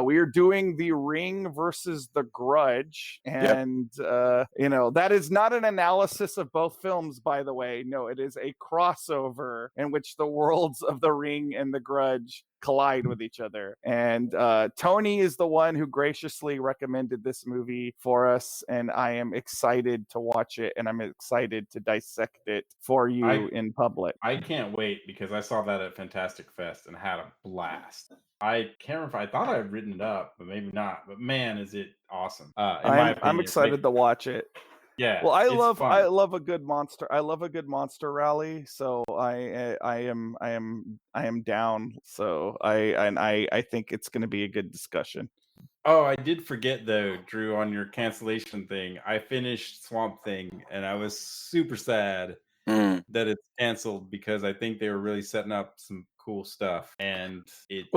We are doing The Ring versus The Grudge, and that is not an analysis of both films, by the way. No, it is a crossover in which the worlds of The Ring and The Grudge collide with each other. And Tony is the one who graciously recommended this movie for us, and I am excited to watch it, and I'm excited to dissect it for you in public. I can't wait, because I saw that at Fantastic Fest and had a blast. I can't remember. I thought I'd written it up, but maybe not. But man, is it awesome! I'm excited to watch it. Yeah. Well, I love a good monster. I love a good monster rally. So I am down. So I think it's going to be a good discussion. Oh, I did forget though, Drew, on your cancellation thing. I finished Swamp Thing, and I was super sad that it's canceled, because I think they were really setting up some cool stuff, and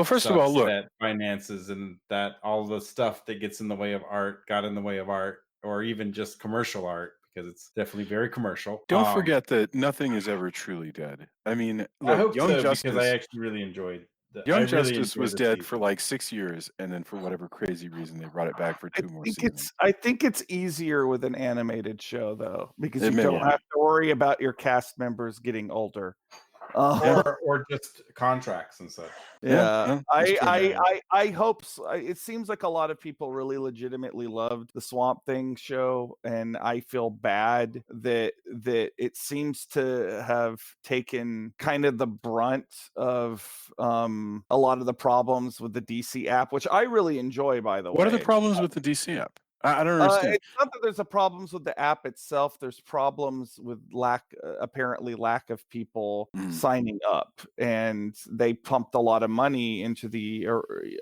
first of all, look, that finances and that all the stuff that gets in the way of art got in the way of art, or even just commercial art, because it's definitely very commercial. Don't forget that nothing is ever truly dead. I mean, look, I hope Young so, Justice, because I actually really enjoyed Young Justice was dead for like 6 years, and then for whatever crazy reason they brought it back for 2 more seasons. I think it's easier with an animated show, though, because you don't have to worry about your cast members getting older. Or just contracts and such. Yeah, I hope so. It seems like a lot of people really legitimately loved the Swamp Thing show, and I feel bad that it seems to have taken kind of the brunt of a lot of the problems with the DC app, which I really enjoy, by the way. What are the problems with the DC app? I don't understand. It's not that there's problems with the app itself. There's problems with apparently lack of people signing up, and they pumped a lot of money into the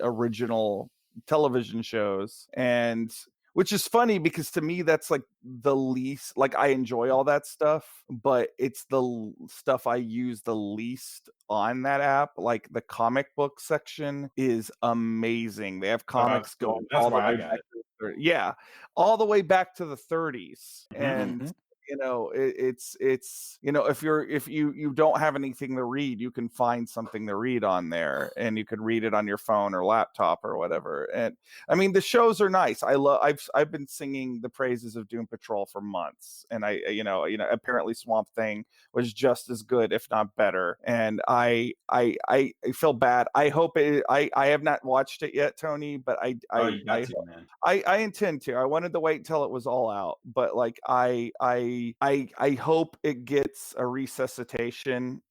original television shows, and which is funny, because to me that's like the least, like, I enjoy all that stuff, but it's the stuff I use the least on that app. Like the comic book section is amazing. They have comics going all the way back to all the way back to the 30s, and it's if you don't have anything to read, you can find something to read on there, and you can read it on your phone or laptop or whatever. And I mean, the shows are nice. I've been singing the praises of Doom Patrol for months, and apparently Swamp Thing was just as good, if not better. And I feel bad. I hope I have not watched it yet, Tony, but You got to, man. I intend to. I wanted to wait until it was all out, but like I hope it gets a resuscitation,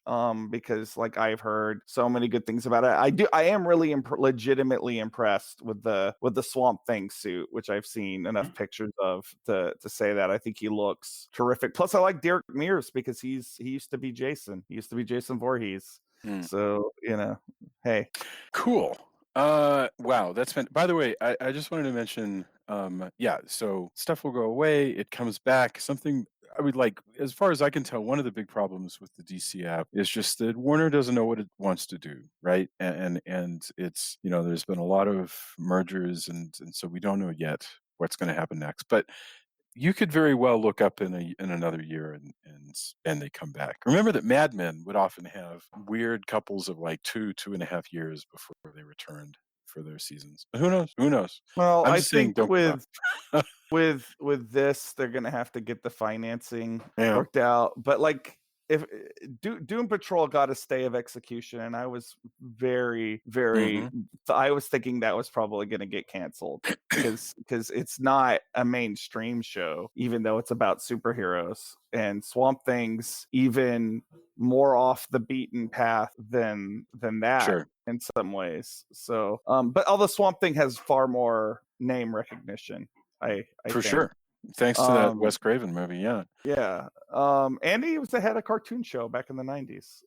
because like I've heard so many good things about it. I am really legitimately impressed with the Swamp Thing suit, which I've seen enough pictures of to say that. I think he looks terrific. Plus, I like Derek Mears because he used to be Jason. He used to be Jason Voorhees. So hey, cool. Wow, that's been. By the way, I just wanted to mention, so stuff will go away. It comes back. Something I would like, as far as I can tell, one of the big problems with the DC app is just that Warner doesn't know what it wants to do, right? And it's there's been a lot of mergers, and so we don't know yet what's going to happen next, but. You could very well look up in another year and they come back. Remember that Mad Men would often have weird couples of like 2.5 years before they returned for their seasons. But who knows? Well, I'm I just saying, think don't with this, they're gonna have to get the financing Yeah. worked out. But like, if Doom Patrol got a stay of execution, and I was very, very, I was thinking that was probably going to get canceled because it's not a mainstream show, even though it's about superheroes. And Swamp Thing's even more off the beaten path than that. Sure. In some ways. So, but although Swamp Thing has far more name recognition, I For think. sure. Thanks to that Wes Craven movie, yeah. Yeah. And he was the head of cartoon show back in the 90s.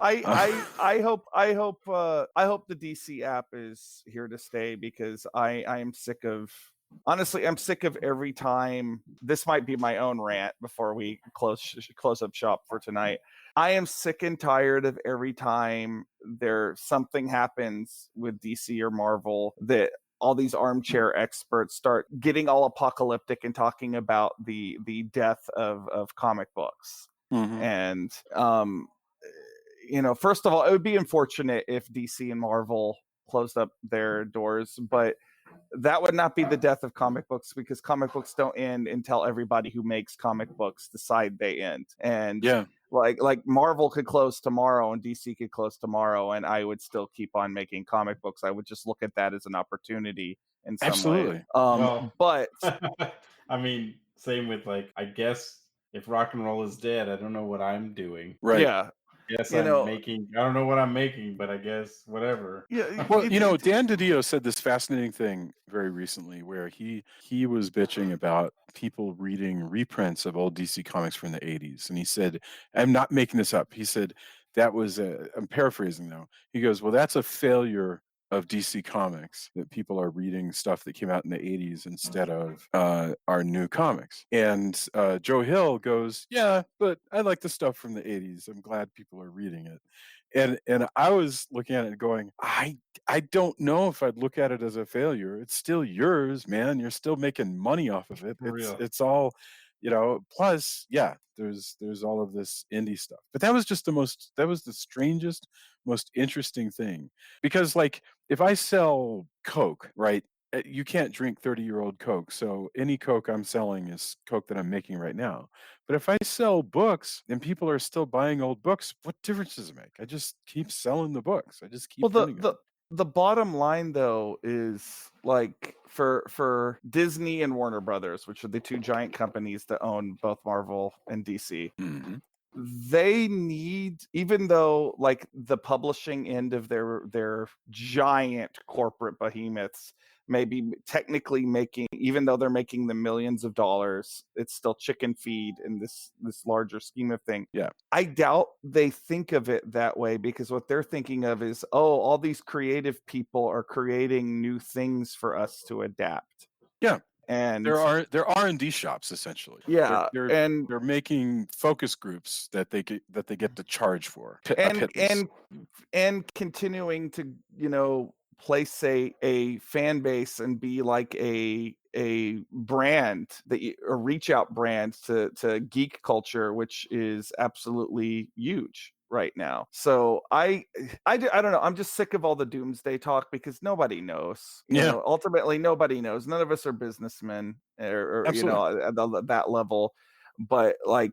I hope the DC app is here to stay, because I am sick of, honestly, I'm sick of every time. This might be my own rant before we close up shop for tonight. I am sick and tired of every time something happens with DC or Marvel that all these armchair experts start getting all apocalyptic and talking about the death of comic books. And first of all, it would be unfortunate if DC and Marvel closed up their doors, but that would not be the death of comic books, because comic books don't end until everybody who makes comic books decide they end. And yeah, like Marvel could close tomorrow and DC could close tomorrow, and I would still keep on making comic books. I would just look at that as an opportunity in some absolutely. way. But I mean, same with, like, I guess if rock and roll is dead, I don't know what I'm doing. Right. Yeah. Yes, I don't know what I'm making, but I guess whatever. Yeah. Well, Dan DiDio said this fascinating thing very recently, where he was bitching about people reading reprints of old DC comics from the 80s. And he said, I'm not making this up. He said, that was I'm paraphrasing though. He goes, well, that's a failure of DC Comics, that people are reading stuff that came out in the 80s instead of our new comics. And Joe Hill goes, yeah, but I like the stuff from the 80s. I'm glad people are reading it. And I was looking at it going, I don't know if I'd look at it as a failure. It's still yours, man. You're still making money off of it. It's all, plus, yeah, there's all of this indie stuff. But that was the strangest, most interesting thing. Because, like, if I sell Coke, right, you can't drink 30-year-old Coke. So any Coke I'm selling is Coke that I'm making right now. But if I sell books and people are still buying old books, what difference does it make? I just keep selling the books. I just keep doing it. The bottom line, though, is like for Disney and Warner Brothers, which are the two giant companies that own both Marvel and DC. They need, even though like the publishing end of their giant corporate behemoths may be technically making, even though they're making the millions of dollars, it's still chicken feed in this larger scheme of thing. Yeah. I doubt they think of it that way, because what they're thinking of is, all these creative people are creating new things for us to adapt. Yeah. And there are R&D shops, essentially. Yeah, they're making focus groups that they get to charge for. And continuing to place a fan base and be like a brand or reach out brand to geek culture, which is absolutely huge right now. So I don't know. I'm just sick of all the doomsday talk because nobody knows. Yeah. Ultimately nobody knows. None of us are businessmen or Absolutely. at that level. But like,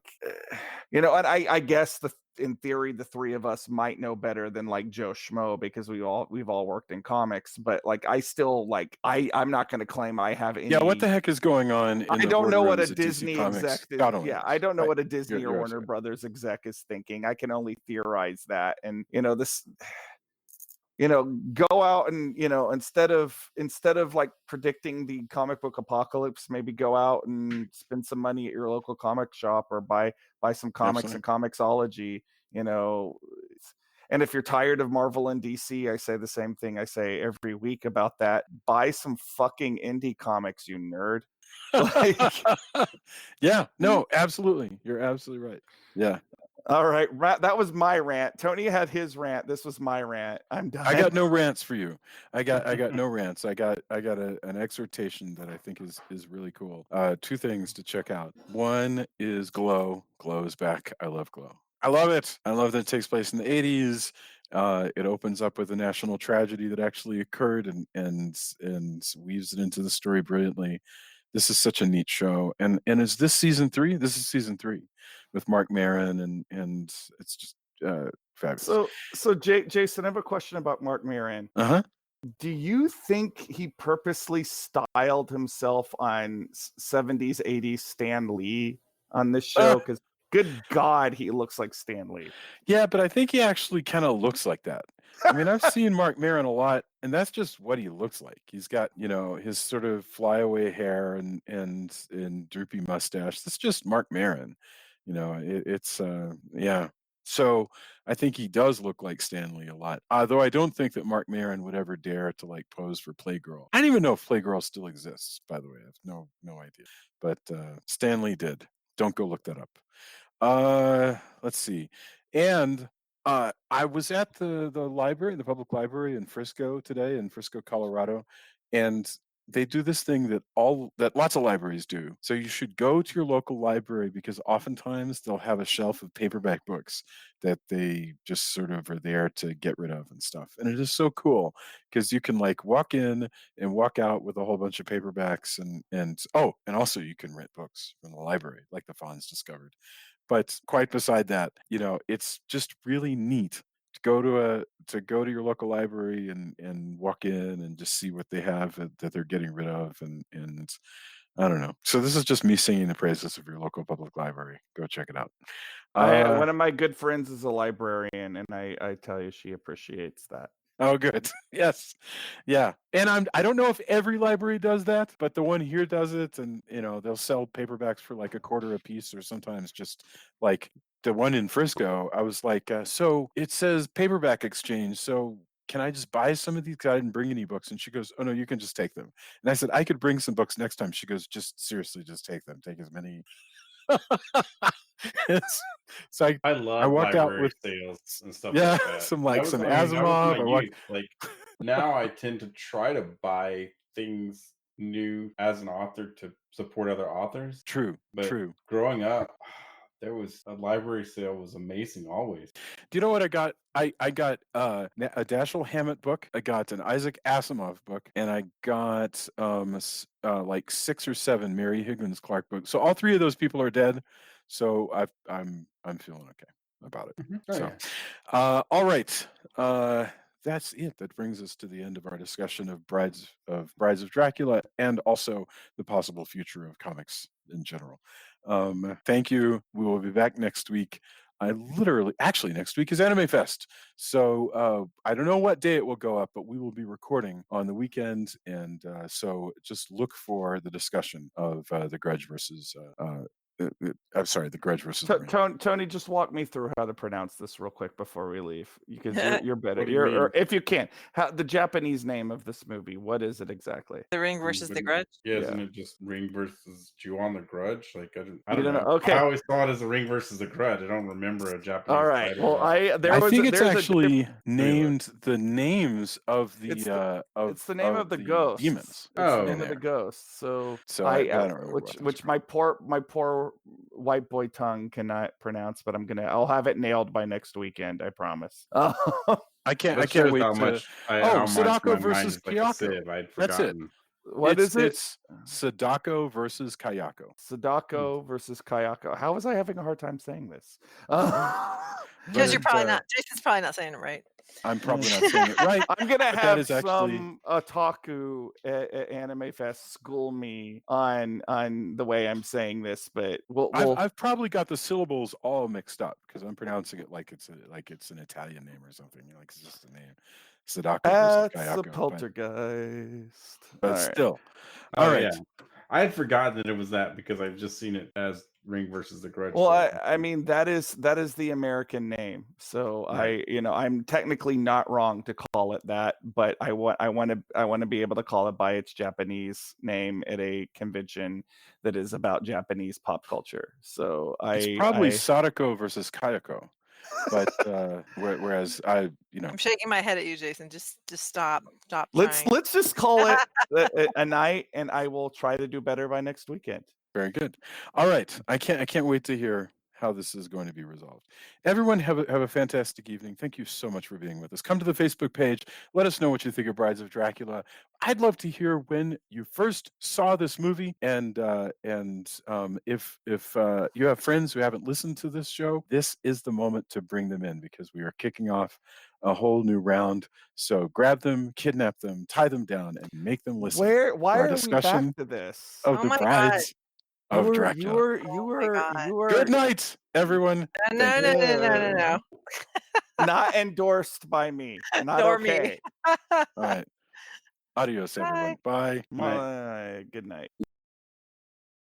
and I guess in theory the three of us might know better than like Joe Schmo because we've all worked in comics. But like, I still like I'm not going to claim I have any. Yeah, what the heck is going on in I the don't know what a boardrooms at DC Disney Comics? exec. God only Yeah, knows. I don't know Right. what a Disney or You're Warner absolutely right. Brothers exec is thinking. I can only theorize that, and this. Go out and instead of like predicting the comic book apocalypse, maybe go out and spend some money at your local comic shop or buy some comics Absolutely. and Comixology. And if you're tired of Marvel and DC, I say the same thing I say every week about that: buy some fucking indie comics, you nerd. Like, Yeah, no, absolutely. You're absolutely right. Yeah. all right, that was my rant. Tony had his rant. This was my rant. I'm done. I got no rants for you. I got no rants. I got an exhortation that I think is really cool. Two things to check out. One is Glow. Glow is back. I love Glow. I love it. I love that it takes place in the 80s. It opens up with a national tragedy that actually occurred and weaves it into the story brilliantly. This is such a neat show. And is this season 3? This is season 3 with Mark Maron and it's just fabulous. So Jason, I have a question about Mark Maron. Uh-huh. Do you think he purposely styled himself on 70s, 80s Stan Lee on this show? Because good God, he looks like Stan Lee. Yeah, but I think he actually kind of looks like that. I mean, I've seen Mark Maron a lot, and that's just what he looks like. He's got, his sort of flyaway hair and droopy mustache. That's just Mark Maron. It's yeah. So I think he does look like Stanley a lot. Though I don't think that Mark Maron would ever dare to like pose for Playgirl. I don't even know if Playgirl still exists, by the way. I have no idea. But Stanley did. Don't go look that up. Let's see. And I was at the library, the public library in Frisco today, in Frisco, Colorado, and they do this thing that lots of libraries do. So you should go to your local library because oftentimes they'll have a shelf of paperback books that they just sort of are there to get rid of and stuff. And it is so cool because you can like walk in and walk out with a whole bunch of paperbacks and also you can rent books from the library, like the Fonz discovered. But quite beside that, it's just really neat to go to your local library and walk in and just see what they have that they're getting rid of and I don't know. So this is just me singing the praises of your local public library. Go check it out. One of my good friends is a librarian, and I tell you, she appreciates that. Oh, good. Yes. Yeah. And I don't know if every library does that, but the one here does it. And, they'll sell paperbacks for like $0.25 a piece or sometimes just like the one in Frisco. I was like, so it says paperback exchange. So can I just buy some of these? 'Cause I didn't bring any books. And she goes, oh, no, you can just take them. And I said, I could bring some books next time. She goes, just seriously, just take them. Take as many. So I I love walked out library with sales and stuff yeah, like that. some That was, some I mean, that was Asimov. my I walked youth. Like now, I tend to try to buy things new as an author to support other authors. true. But growing up, there was a library sale was amazing always. Do you know what I got? I got a Dashiell Hammett book. I got an Isaac Asimov book, and I got like 6 or 7 Mary Higgins Clark books. So all 3 of those people are dead. So I'm feeling okay about it. Oh, So yeah. all right. That's it. That brings us to the end of our discussion of Brides of Dracula and also the possible future of comics in general. Thank you. We will be back next week. Actually, next week is Anime Fest. So I don't know what day it will go up, but we will be recording on the weekend. And so just look for the discussion of The Grudge versus I'm sorry, The Grudge versus the Ring. Tony, just walk me through how to pronounce this real quick before we leave, because you're better. What do you mean? Or if you can, the Japanese name of this movie. What is it exactly? The Ring versus the Grudge. Yeah, isn't it just Ring versus Ju-on the Grudge? Like I don't You don't know. know? Okay. I always thought it as a Ring versus the Grudge. I don't remember a Japanese. All right. title. Well, I think it's actually named the names of the it's the name of the ghosts. demons. It's Oh. the name of the ghosts. So I don't remember which my poor white boy tongue cannot pronounce, but I'll have it nailed by next weekend. I promise. I can't wait to. Sadako versus Kayako. That's it. What is it? It's Sadako versus Kayako. Sadako versus Kayako. How was I having a hard time saying this? Because you're probably not. Jason's probably not saying it right. I'm probably not saying it right. I'm gonna have actually... some otaku at Anime Fest school me on the way I'm saying this, but I've probably got the syllables all mixed up because I'm pronouncing it like it's an Italian name or something. Like it's just a name. Sadako versus Kayako. That's a poltergeist. But All still. All All right. Yeah. I had forgotten that it was that because I've just seen it as Ring versus the Grudge. Well, I mean that is the American name, so Right. I'm technically not wrong to call it that, but I want to be able to call it by its Japanese name at a convention that is about Japanese pop culture. So it's probably Sadako versus Kayako. But whereas I'm shaking my head at you, Jason. Just stop. Let's trying. just call it a night, and I will try to do better by next weekend. Very good. All right, I can't wait to hear how this is going to be resolved. Everyone have a fantastic evening. Thank you so much for being with us. Come to the Facebook page. Let us know what you think of Brides of Dracula. I'd love to hear when you first saw this movie, and if you have friends who haven't listened to this show, this is the moment to bring them in because we are kicking off a whole new round. So grab them, kidnap them, tie them down, and make them listen. Why our are discussion we back to this? of the Brides of Dracula. You were Good night, everyone. No. Not endorsed by me. Not Nor okay. me. All right. Adios, everyone. Bye. Bye. Good night.